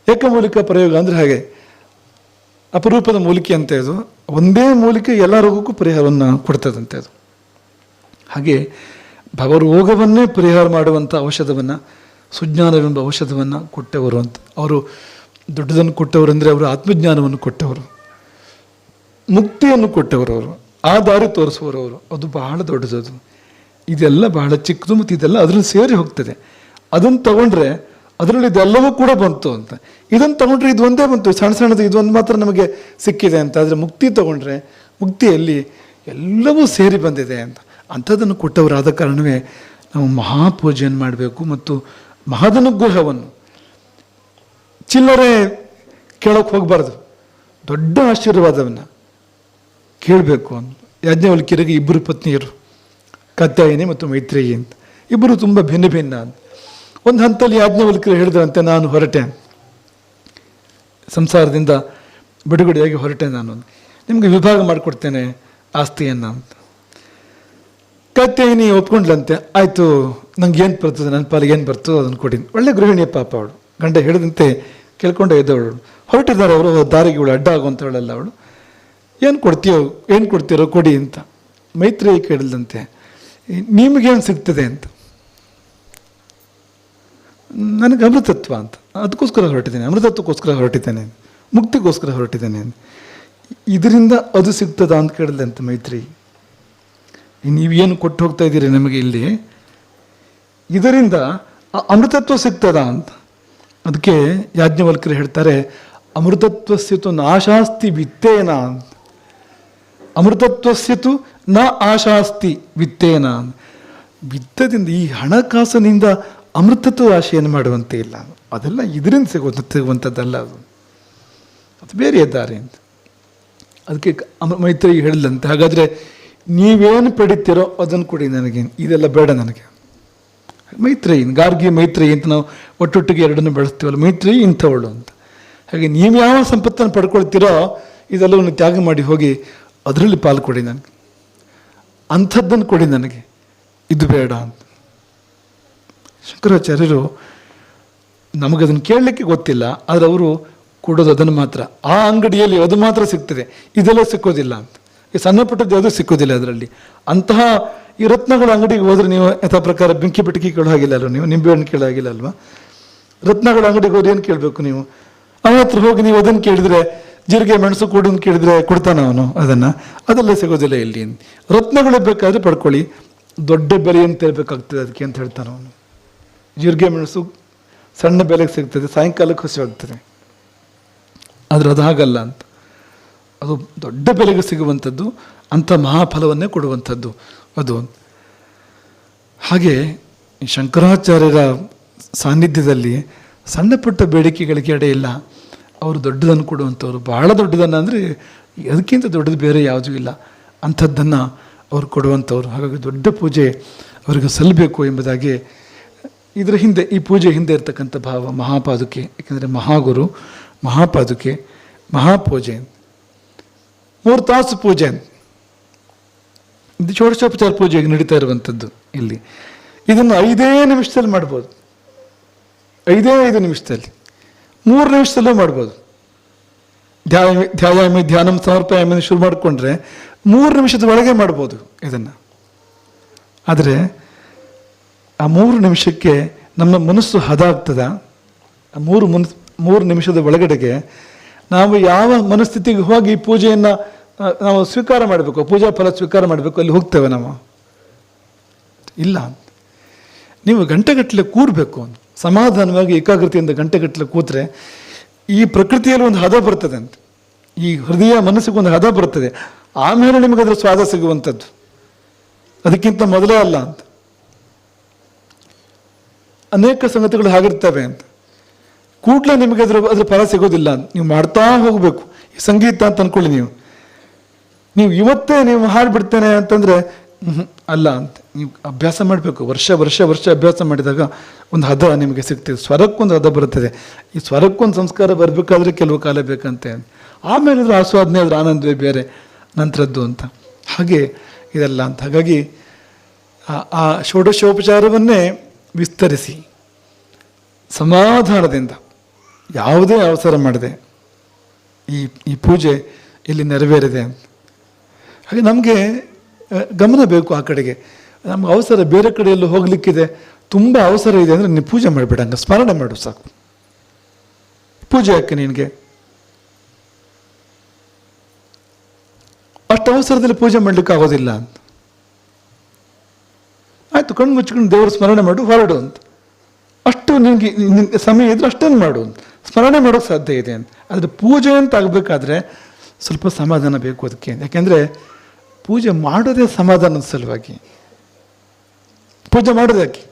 ಏಕಮೂಲಿಕ ಪ್ರಯೋಗ ಅಂದರೆ ಹಾಗೆ ಅಪರೂಪದ ಮೂಲಿಕೆ ಅಂತ ಇದು. ಒಂದೇ ಮೂಲಿಕೆ ಎಲ್ಲ ರೋಗಕ್ಕೂ ಪರಿಹಾರವನ್ನು ಕೊಡ್ತದಂತೆ ಅದು. ಹಾಗೆ ಭವರೋಗವನ್ನೇ ಪರಿಹಾರ ಮಾಡುವಂಥ ಔಷಧವನ್ನು, ಸುಜ್ಞಾನವೆಂಬ ಔಷಧವನ್ನು ಕೊಟ್ಟವರು ಅಂತ. ಅವರು ದೊಡ್ಡದನ್ನು ಕೊಟ್ಟವರು ಅಂದರೆ ಅವರು ಆತ್ಮಜ್ಞಾನವನ್ನು ಕೊಟ್ಟವರು, ಮುಕ್ತಿಯನ್ನು ಕೊಟ್ಟವರು, ಅವರು ಆ ದಾರಿ ತೋರಿಸುವರು ಅವರು. ಅದು ಬಹಳ ದೊಡ್ಡದು. ಇದೆಲ್ಲ ಬಹಳ ಚಿಕ್ಕದು ಮತ್ತು ಇದೆಲ್ಲ ಅದರಲ್ಲಿ ಸೇರಿ ಹೋಗ್ತದೆ. ಅದನ್ನು ತಗೊಂಡ್ರೆ ಅದರಲ್ಲಿ ಇದೆಲ್ಲವೂ ಕೂಡ ಬಂತು ಅಂತ. ಇದನ್ನು ತಗೊಂಡ್ರೆ ಇದು ಒಂದೇ ಬಂತು, ಸಣ್ಣದು ಇದೊಂದು ಮಾತ್ರ ನಮಗೆ ಸಿಕ್ಕಿದೆ ಅಂತ. ಆದರೆ ಮುಕ್ತಿ ತಗೊಂಡ್ರೆ ಮುಕ್ತಿಯಲ್ಲಿ ಎಲ್ಲವೂ ಸೇರಿ ಬಂದಿದೆ ಅಂತ. ಅಂಥದ್ದನ್ನು ಕೊಟ್ಟವರಾದ ಕಾರಣವೇ ನಾವು ಮಹಾಪೂಜೆಯನ್ನು ಮಾಡಬೇಕು. ಮತ್ತು ಮಹದನುಗ್ರಹವನ್ನು ಚಿಲ್ಲರೆ ಕೇಳೋಕ್ಕೆ ಹೋಗಬಾರ್ದು, ದೊಡ್ಡ ಆಶೀರ್ವಾದವನ್ನು ಕೇಳಬೇಕು ಅಂತ. ಯಾಜ್ಞವಲ್ಕ್ಯರಿಗೆ 2 ಪತ್ನಿಯರು, ಕಾತ್ಯಾಯಿನಿ ಮತ್ತು ಮೈತ್ರೇಯಿ ಅಂತ. ಇಬ್ಬರು ತುಂಬ ಭಿನ್ನ ಅಂತ. ಒಂದು ಹಂತದಲ್ಲಿ ಯಾಜ್ಞವಲ್ಕ್ಯರು ಹೇಳಿದ್ರಂತೆ, ನಾನು ಹೊರಟೆ, ಸಂಸಾರದಿಂದ ಬಿಡುಗಡೆಯಾಗಿ ಹೊರಟೆ, ನಾನು ನಿಮಗೆ ವಿಭಾಗ ಮಾಡಿಕೊಡ್ತೇನೆ ಆಸ್ತಿಯನ್ನು ಅಂತ. ಕಾತ್ಯಾಯಿನಿ ಒಪ್ಕೊಂಡ್ಲಂತೆ, ಆಯಿತು ನಂಗೆ ಏನು ಬರ್ತದೆ, ನನ್ನ ಪಾಲಿಗೆ ಏನು ಬರ್ತದೋ ಅದನ್ನು ಕೊಡಿ. ಒಳ್ಳೆ ಗೃಹಿಣಿಯ ಪಾಪ ಅವಳು, ಗಂಡ ಹೇಳಿದಂತೆ ಕೇಳ್ಕೊಂಡೇ ಇದ್ದವಳು. ಹೊರಟಿದ್ದಾರೆ ಅವರು, ದಾರಿಗೆ ಇವಳು ಅಡ್ಡ ಆಗುವಂಥವಳೆಲ್ಲ ಅವಳು. ಏನು ಕೊಡ್ತೀರೋ ಕೊಡಿ ಅಂತ. ಮೈತ್ರೇಯಿ ಕೇಳಿದಂತೆ, ನಿಮಗೇನು ಸಿಗ್ತದೆ ಅಂತ. ನನಗೆ ಅಮೃತತ್ವ ಅಂತ, ಅದಕ್ಕೋಸ್ಕರ ಹೊರಟಿದ್ದೇನೆ, ಅಮೃತತ್ವಕ್ಕೋಸ್ಕರ ಹೊರಟಿದ್ದೇನೆ, ಮುಕ್ತಿಗೋಸ್ಕರ ಹೊರಟಿದ್ದೇನೆ. ಇದರಿಂದ ಅದು ಸಿಗ್ತದ ಅಂತ ಕೇಳಿದಂತೆ ಮೈತ್ರಿ. ನೀವೇನು ಕೊಟ್ಟು ಹೋಗ್ತಾ ಇದ್ದೀರಿ ನಮಗೆ ಇಲ್ಲಿ, ಇದರಿಂದ ಅಮೃತತ್ವ ಸಿಗ್ತದ ಅಂತ. ಅದಕ್ಕೆ ಯಾಜ್ಞವಲ್ಕ್ಯರು ಹೇಳ್ತಾರೆ, ಅಮೃತತ್ವಸ್ಯತು ನಾಶಾಸ್ತಿ ವಿತ್ತೇನ ಅಂತ. ಅಮೃತತ್ವಸ್ಯತು ನ ಆಶಾಸ್ತಿ ವಿತ್ತೇನ. ವಿತ್ತದಿಂದ, ಈ ಹಣಕಾಸಿನಿಂದ ಅಮೃತತ್ವ ಆಶೆಯನ್ನು ಮಾಡುವಂತೆ ಇಲ್ಲ. ಅದೆಲ್ಲ ಇದರಿಂದ ಸಿಗುವಂಥದ್ದಲ್ಲ, ಅದು ಬೇರೆ ದಾರಿ ಅಂತ. ಅದಕ್ಕೆ ಮೈತ್ರಿ ಹೇಳಿದಂತೆ, ಹಾಗಾದರೆ ನೀವೇನು ಪಡಿತೀರೋ ಅದನ್ನು ಕೊಡಿ ನನಗೆ, ಇದೆಲ್ಲ ಬೇಡ ನನಗೆ. ಮೈತ್ರೇಯಿ, ಗಾರ್ಗಿ ಮೈತ್ರೇಯಿ ಅಂತ ನಾವು ಒಟ್ಟೊಟ್ಟಿಗೆ ಎರಡನ್ನು ಬೆಳೆಸ್ತೀವಲ್ಲ, ಮೈತ್ರೇಯಿ ಇಂಥವಳು ಅಂತ. ಹಾಗೆ ನೀವು ಯಾವ ಸಂಪತ್ತನ್ನು ಪಡ್ಕೊಳ್ತೀರೋ ಇದೆಲ್ಲವನ್ನು ತ್ಯಾಗ ಮಾಡಿ ಹೋಗಿ ಅದರಲ್ಲಿ ಪಾಲು ಕೊಡಿ ನನಗೆ, ಅಂಥದ್ದನ್ನು ಕೊಡಿ ನನಗೆ, ಇದು ಬೇಡ ಅಂತ. ಶಂಕರಾಚಾರ್ಯರು ನಮಗದನ್ನು ಕೇಳಲಿಕ್ಕೆ ಗೊತ್ತಿಲ್ಲ, ಆದರೆ ಅವರು ಕೊಡೋದು ಅದನ್ನು ಮಾತ್ರ. ಆ ಅಂಗಡಿಯಲ್ಲಿ ಅದು ಮಾತ್ರ ಸಿಗ್ತದೆ, ಇದೆಲ್ಲ ಸಿಕ್ಕೋದಿಲ್ಲ ಅಂತ. ಈ ಸಣ್ಣ ಪುಟ್ಟದ್ದು ಯಾವುದೂ ಸಿಕ್ಕೋದಿಲ್ಲ ಅದರಲ್ಲಿ. ಅಂತಹ ಈ ರತ್ನಗಳ ಅಂಗಡಿಗೆ ಹೋದರೆ ನೀವು ಯಥಾ ಪ್ರಕಾರ ಬೆಂಕಿ ಪೆಟ್ಟಿಗೆ ಕೇಳೋ ಹಾಗಿಲ್ಲ ಅಲ್ವ, ನೀವು ನಿಂಬೆಹಣ್ಣು ಕೇಳೋ ಹಾಗಿಲ್ಲ ಅಲ್ವಾ. ರತ್ನಗಳ ಅಂಗಡಿಗೆ ಹೋದ್ರೆ ಏನು ಕೇಳಬೇಕು ನೀವು? ಅವನ ಹತ್ರ ಹೋಗಿ ನೀವು ಅದನ್ನು ಕೇಳಿದರೆ, ಜೀರಿಗೆ ಮೆಣಸು ಕೊಡು ಅಂತ ಕೇಳಿದರೆ ಕೊಡ್ತಾನೆ ಅವನು ಅದನ್ನು. ಅದೆಲ್ಲ ಸಿಗೋದಿಲ್ಲ ಇಲ್ಲಿ. ರತ್ನಗಳು ಬೇಕಾದರೆ ಪಡ್ಕೊಳ್ಳಿ, ದೊಡ್ಡ ಬೆಲೆ ಅಂತ ಹೇಳ್ಬೇಕಾಗ್ತದೆ ಅದಕ್ಕೆ ಅಂತ ಹೇಳ್ತಾನೆ ಅವನು. ಜೀರಿಗೆ ಮೆಣಸು ಸಣ್ಣ ಬೆಲೆಗೆ ಸಿಗ್ತದೆ, ಸಾಯಂಕಾಲಕ್ಕೆ ಹಸಿವಾಗ್ತದೆ. ಆದರೆ ಅದು ಹಾಗಲ್ಲ ಅಂತ, ಅದು ದೊಡ್ಡ ಬೆಲೆಗೆ ಸಿಗುವಂಥದ್ದು, ಅಂಥ ಮಹಾಫಲವನ್ನೇ ಕೊಡುವಂಥದ್ದು ಅದು. ಹಾಗೆ ಶಂಕರಾಚಾರ್ಯರ ಸಾನ್ನಿಧ್ಯದಲ್ಲಿ ಸಣ್ಣ ಪುಟ್ಟ ಬೇಡಿಕೆಗಳಿಗೆ ಎಡೆ ಇಲ್ಲ. ಅವರು ದೊಡ್ಡದನ್ನು ಕೊಡುವಂಥವ್ರು, ಬಹಳ ದೊಡ್ಡದನ್ನು ಅಂದರೆ ಅದಕ್ಕಿಂತ ದೊಡ್ಡದು ಬೇರೆ ಯಾವುದೂ ಇಲ್ಲ ಅಂಥದ್ದನ್ನು ಅವರು ಕೊಡುವಂಥವ್ರು. ಹಾಗಾಗಿ ದೊಡ್ಡ ಪೂಜೆ ಅವರಿಗೆ ಸಲ್ಲಬೇಕು ಎಂಬುದಾಗಿ ಇದರ ಹಿಂದೆ, ಈ ಪೂಜೆ ಹಿಂದೆ ಇರ್ತಕ್ಕಂಥ ಭಾವ ಮಹಾಪಾದುಕೆ. ಏಕೆಂದರೆ ಮಹಾಗುರು, ಮಹಾಪಾದುಕೆ, ಮಹಾಪೂಜೆ, 3 ತಾಸು ಪೂಜೆ. ಇದು ಷೋಡಶೋಪಚಾರ ಪೂಜೆಗೆ ನಡೀತಾ ಇರುವಂಥದ್ದು ಇಲ್ಲಿ. ಇದನ್ನು 5 ನಿಮಿಷದಲ್ಲಿ ಮಾಡ್ಬೋದು, 5 ನಿಮಿಷದಲ್ಲಿ, 3 ನಿಮಿಷದಲ್ಲೂ ಮಾಡ್ಬೋದು. ಧ್ಯಾಯಾಮಿ ಧ್ಯಾನಂ ಸಮರ್ಪಯಾಮಿ ಶುರು ಮಾಡಿಕೊಂಡ್ರೆ 3 ನಿಮಿಷದ ಒಳಗೆ ಮಾಡ್ಬೋದು ಇದನ್ನು. ಆದರೆ ಆ 3 ನಿಮಿಷಕ್ಕೆ ನಮ್ಮ ಮನಸ್ಸು ಹದ ಆಗ್ತದ? ಆ 3 ನಿಮಿಷದ ಒಳಗಡೆಗೆ ನಾವು ಯಾವ ಮನಸ್ಥಿತಿಗೆ ಹೋಗಿ ಪೂಜೆಯನ್ನು ನಾವು ಸ್ವೀಕಾರ ಮಾಡಬೇಕು, ಪೂಜಾ ಫಲ ಸ್ವೀಕಾರ ಮಾಡಬೇಕು, ಅಲ್ಲಿ ಹೋಗ್ತೇವೆ ನಾವು? ಇಲ್ಲ. ನೀವು ಗಂಟೆಗಟ್ಟಲೆ ಕೂರಬೇಕು, ಸಮಾಧಾನವಾಗಿ ಏಕಾಗ್ರತೆಯಿಂದ ಗಂಟೆಗಟ್ಟಲೆ ಕೂತ್ರೆ ಈ ಪ್ರಕೃತಿಯಲ್ಲಿ ಒಂದು ಹದ ಬರ್ತದೆ ಅಂತ, ಈ ಹೃದಯ ಮನಸ್ಸಿಗೆ ಒಂದು ಹದ ಬರ್ತದೆ. ಆಮೇಲೆ ನಿಮಗೆ ಅದರ ಸ್ವಾದ ಸಿಗುವಂಥದ್ದು, ಅದಕ್ಕಿಂತ ಮೊದಲೇ ಅಲ್ಲ ಅಂತ. ಅನೇಕ ಸಂಗತಿಗಳು ಹಾಗಿರ್ತವೆ ಅಂತ. ಕೂಡಲೇ ನಿಮಗೆ ಅದ್ರ ಫಲ ಸಿಗೋದಿಲ್ಲ. ನೀವು ಮಾಡ್ತಾ ಹೋಗಬೇಕು. ಈ ಸಂಗೀತ ಅಂತ ಅಂದ್ಕೊಳ್ಳಿ, ನೀವು ಇವತ್ತೇ ನೀವು ಹಾಡ್ಬಿಡ್ತೇನೆ ಅಂತಂದರೆ ಅಲ್ಲ ಅಂತ. ನೀವು ಅಭ್ಯಾಸ ಮಾಡಬೇಕು. ವರ್ಷ ಅಭ್ಯಾಸ ಮಾಡಿದಾಗ ಒಂದು ಹದ ನಿಮಗೆ ಸಿಗ್ತದೆ. ಸ್ವರಕ್ಕೊಂದು ಹದ ಬರುತ್ತದೆ. ಈ ಸ್ವರಕ್ಕೊಂದು ಸಂಸ್ಕಾರ ಬರಬೇಕಾದ್ರೆ ಕೆಲವು ಕಾಲ ಬೇಕಂತೆ. ಆಮೇಲೆ ಅದ್ರ ಆಸ್ವಾದನೆ, ಅದ್ರ ಆನಂದವೇ ಬೇರೆ ನಂತರದ್ದು ಅಂತ. ಹಾಗೆ ಇದೆಲ್ಲ ಅಂತ. ಹಾಗಾಗಿ ಆ ಷೋಡಶೋಪಚಾರವನ್ನೇ ವಿಸ್ತರಿಸಿ ಸಮಾಧಾನದಿಂದ ಯಾವುದೇ ಅವಸರ ಮಾಡದೆ ಈ ಪೂಜೆ ಇಲ್ಲಿ ನೆರವೇರಿದೆ ಅಂತ. ಹಾಗೆ ನಮಗೆ ಗಮನ ಬೇಕು ಆ ಕಡೆಗೆ. ನಮ್ಗೆ ಅವಸರ ಬೇರೆ ಕಡೆಯಲ್ಲೂ ಹೋಗ್ಲಿಕ್ಕಿದೆ, ತುಂಬ ಅವಸರ ಇದೆ ಅಂದರೆ ನೀನು ಪೂಜೆ ಮಾಡಿಬಿಡ, ಹಂಗೆ ಸ್ಮರಣೆ ಮಾಡು ಸಾಕು. ಪೂಜೆ ಯಾಕೆ ನಿನಗೆ? ಅಷ್ಟು ಅವಸರದಲ್ಲಿ ಪೂಜೆ ಮಾಡ್ಲಿಕ್ಕೆ ಆಗೋದಿಲ್ಲ ಅಂತ. ಆಯ್ತು, ಕಣ್ಣು ಮುಚ್ಕೊಂಡು ದೇವರು ಸ್ಮರಣೆ ಮಾಡು, ಹೊರಡು ಅಂತ. ಅಷ್ಟು ನಿನಗೆ ಸಮಯ ಇದ್ರೆ ಅಷ್ಟನ್ನು ಮಾಡು ಅಂತ. ಸ್ಮರಣೆ ಮಾಡೋಕ್ಕೆ ಸಾಧ್ಯ ಇದೆ ಅಂತ. ಆದರೆ ಪೂಜೆ ಅಂತ ಆಗಬೇಕಾದ್ರೆ ಸ್ವಲ್ಪ ಸಮಾಧಾನ ಬೇಕು ಅದಕ್ಕೆ. ಯಾಕೆಂದರೆ ಪೂಜೆ ಮಾಡೋದೇ ಸಮಾಧಾನದ ಸಲುವಾಗಿ. ಪೂಜೆ ಮಾಡೋದಕ್ಕೆ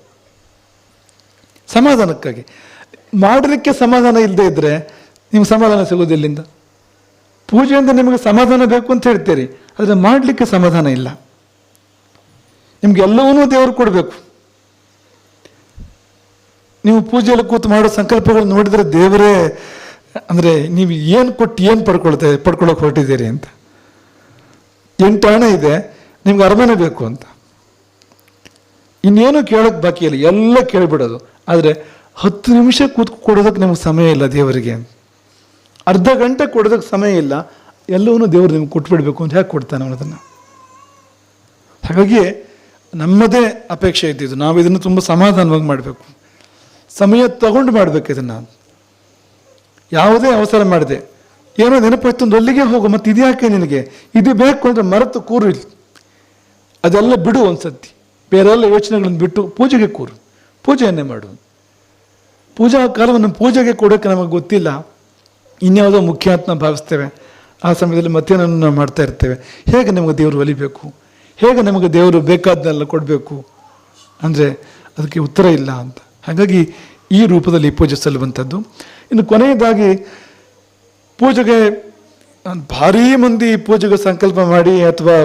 ಸಮಾಧಾನಕ್ಕಾಗಿ. ಮಾಡಲಿಕ್ಕೆ ಸಮಾಧಾನ ಇಲ್ಲದೆ ಇದ್ದರೆ ನಿಮ್ಗೆ ಸಮಾಧಾನ ಸಿಗೋದಿಲ್ಲಿಂದ. ಪೂಜೆಯಿಂದ ನಿಮಗೆ ಸಮಾಧಾನ ಬೇಕು ಅಂತ ಹೇಳ್ತೀರಿ, ಆದರೆ ಮಾಡಲಿಕ್ಕೆ ಸಮಾಧಾನ ಇಲ್ಲ. ನಿಮ್ಗೆ ಎಲ್ಲವನ್ನೂ ದೇವರು ಕೊಡಬೇಕು. ನೀವು ಪೂಜೆಯಲ್ಲಿ ಕೂತು ಮಾಡೋ ಸಂಕಲ್ಪಗಳು ನೋಡಿದರೆ ದೇವರೇ ಅಂದರೆ ನೀವು ಏನು ಕೊಟ್ಟು ಏನು ಪಡ್ಕೊಳ್ಳೋಕೆ ಹೊರಟಿದ್ದೀರಿ ಅಂತ. 8 ಆಣೆ ಇದೆ, ನಿಮ್ಗೆ ಅರಮನೆ ಬೇಕು ಅಂತ. ಇನ್ನೇನು ಕೇಳೋಕ್ಕೆ ಬಾಕಿ ಇಲ್ಲ, ಎಲ್ಲ ಕೇಳಿಬಿಡೋದು. ಆದರೆ 10 ನಿಮಿಷ ಕೊಡೋದಕ್ಕೆ ನಿಮ್ಗೆ ಸಮಯ ಇಲ್ಲ ದೇವರಿಗೆ. ಅರ್ಧ ಗಂಟೆ ಕೊಡೋದಕ್ಕೆ ಸಮಯ ಇಲ್ಲ, ಎಲ್ಲವನ್ನೂ ದೇವರು ನಿಮ್ಗೆ ಕೊಟ್ಬಿಡ್ಬೇಕು ಅಂತ ಹೇಗೆ ಕೊಡ್ತಾನೆ ಅನ್ನೋದನ್ನು. ಹಾಗಾಗಿ ನಮ್ಮದೇ ಅಪೇಕ್ಷೆ ಇದ್ದಿದ್ದು, ನಾವು ಇದನ್ನು ತುಂಬ ಸಮಾಧಾನವಾಗಿ ಮಾಡಬೇಕು, ಸಮಯ ತಗೊಂಡು ಮಾಡಬೇಕು ಇದನ್ನು. ಯಾವುದೇ ಅವಸರ ಮಾಡಿದೆ, ಏನೋ ನೆನಪಾಯ್ತು ಅಲ್ಲಿಗೆ ಹೋಗು, ಮತ್ತು ಇದ್ಯಾಕೆ ನಿನಗೆ ಇದು ಬೇಕು ಅಂದರೆ ಮರೆತು ಕೂರು ಇಲ್ಲಿ, ಅದೆಲ್ಲ ಬಿಡು ಒಂದ್ಸತಿ, ಬೇರೆಲ್ಲ ಯೋಚನೆಗಳನ್ನು ಬಿಟ್ಟು ಪೂಜೆಗೆ ಕೂರು, ಪೂಜೆಯನ್ನೇ ಮಾಡು. ಪೂಜಾ ಕಾಲವನ್ನು ಪೂಜೆಗೆ ಕೊಡೋಕ್ಕೆ ನಮಗೆ ಗೊತ್ತಿಲ್ಲ, ಇನ್ಯಾವುದೋ ಮುಖ್ಯ ಅಂತ ನಾವು ಭಾವಿಸ್ತೇವೆ. ಆ ಸಮಯದಲ್ಲಿ ಮತ್ತೇನನ್ನು ನಾವು ಮಾಡ್ತಾ ಇರ್ತೇವೆ. ಹೇಗೆ ನಮಗೆ ದೇವರು ಒಲಿಬೇಕು, ಹೇಗೆ ನಮಗೆ ದೇವರು ಬೇಕಾದನ್ನೆಲ್ಲ ಕೊಡಬೇಕು ಅಂದರೆ ಅದಕ್ಕೆ ಉತ್ತರ ಇಲ್ಲ ಅಂತ. ಹಾಗಾಗಿ ಈ ರೂಪದಲ್ಲಿ ಪೂಜೆ ಸಲ್ಲುವಂಥದ್ದು. ಇನ್ನು ಕೊನೆಯದಾಗಿ ಪೂಜೆಗೆ ಭಾರೀ ಮಂದಿ ಪೂಜೆಗೆ ಸಂಕಲ್ಪ ಮಾಡಿ ಅಥವಾ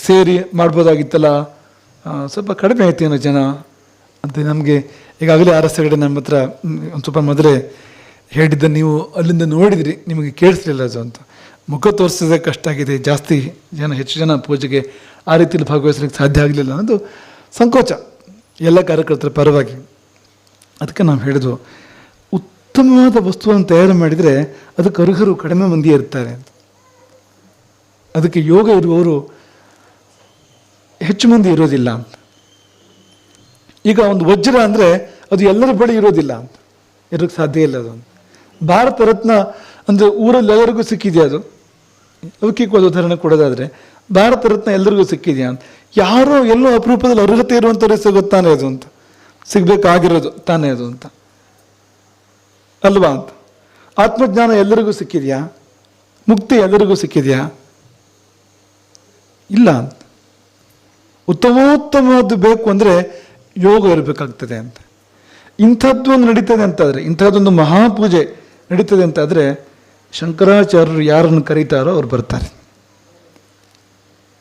ಸೇರಿ ಮಾಡ್ಬೋದಾಗಿತ್ತಲ್ಲ, ಸ್ವಲ್ಪ ಕಡಿಮೆ ಆಯ್ತೇನೋ ಜನ ಅಂತ ನಮಗೆ ಈಗಾಗಲೇ ಆರಸಗಡೆ ನಮ್ಮ ಹತ್ರ ಒಂದು ಸ್ವಲ್ಪ ಮೊದಲೇ ಹೇಳಿದ್ದ, ನೀವು ಅಲ್ಲಿಂದ ನೋಡಿದ್ರಿ, ನಿಮಗೆ ಕೇಳಿಸ್ಲಿಲ್ಲ ಅದು ಅಂತ. ಮುಖ ತೋರಿಸೋದೇ ಕಷ್ಟ ಆಗಿದೆ, ಜಾಸ್ತಿ ಹೆಚ್ಚು ಜನ ಪೂಜೆಗೆ ಆ ರೀತಿಯಲ್ಲಿ ಭಾಗವಹಿಸಲಿಕ್ಕೆ ಸಾಧ್ಯ ಆಗಲಿಲ್ಲ ಅನ್ನೋದು ಸಂಕೋಚ ಎಲ್ಲ ಕಾರ್ಯಕರ್ತರ ಪರವಾಗಿ. ಅದಕ್ಕೆ ನಾವು ಹೇಳಿದ್ವು, ಉತ್ತಮವಾದ ವಸ್ತುವನ್ನು ತಯಾರು ಮಾಡಿದರೆ ಅದಕ್ಕೆ ಅರ್ಹರು ಕಡಿಮೆ ಮಂದಿ ಇರ್ತಾರೆ ಅಂತ. ಅದಕ್ಕೆ ಯೋಗ ಇರುವವರು ಹೆಚ್ಚು ಮಂದಿ ಇರೋದಿಲ್ಲ ಅಂತ. ಈಗ ಒಂದು ವಜ್ರ ಅಂದರೆ ಅದು ಎಲ್ಲರ ಬಳಿ ಇರೋದಿಲ್ಲ ಅಂತ, ಇರೋಕ್ಕೆ ಸಾಧ್ಯ ಇಲ್ಲ. ಅದು ಭಾರತ ರತ್ನ ಅಂದರೆ ಊರಲ್ಲಿ ಎಲ್ಲರಿಗೂ ಸಿಕ್ಕಿದೆಯಾ? ಅದು ಲೌಕಿಕವಾದ ಉದಾಹರಣೆ ಕೊಡೋದಾದರೆ ಭಾರತ ರತ್ನ ಎಲ್ಲರಿಗೂ ಸಿಕ್ಕಿದೆಯಾ ಅಂತ, ಯಾರೋ ಎಲ್ಲೋ ಅಪರೂಪದಲ್ಲಿ ಅರ್ಹತೆ ಇರುವಂಥವ್ರಿಗೆ ಸಿಗುತ್ತಾನೆ ಅದು ಅಂತ, ಸಿಗಬೇಕಾಗಿರೋದು ತಾನೇ ಅದು ಅಂತ ಅಲ್ವಾ ಅಂತ. ಆತ್ಮಜ್ಞಾನ ಎಲ್ಲರಿಗೂ ಸಿಕ್ಕಿದೆಯಾ? ಮುಕ್ತಿ ಎಲ್ಲರಿಗೂ ಸಿಕ್ಕಿದೆಯಾ? ಇಲ್ಲ ಅಂತ. ಉತ್ತಮೋತ್ತಮವಾದ್ದು ಬೇಕು ಅಂದರೆ ಯೋಗ ಇರಬೇಕಾಗ್ತದೆ ಅಂತ. ಇಂಥದ್ದು ಒಂದು ನಡೀತದೆ ಅಂತಾದರೆ, ಇಂಥದ್ದೊಂದು ಮಹಾಪೂಜೆ ನಡೀತದೆ ಅಂತಾದರೆ ಶಂಕರಾಚಾರ್ಯರು ಯಾರನ್ನು ಕರೀತಾರೋ ಅವ್ರು ಬರ್ತಾರೆ.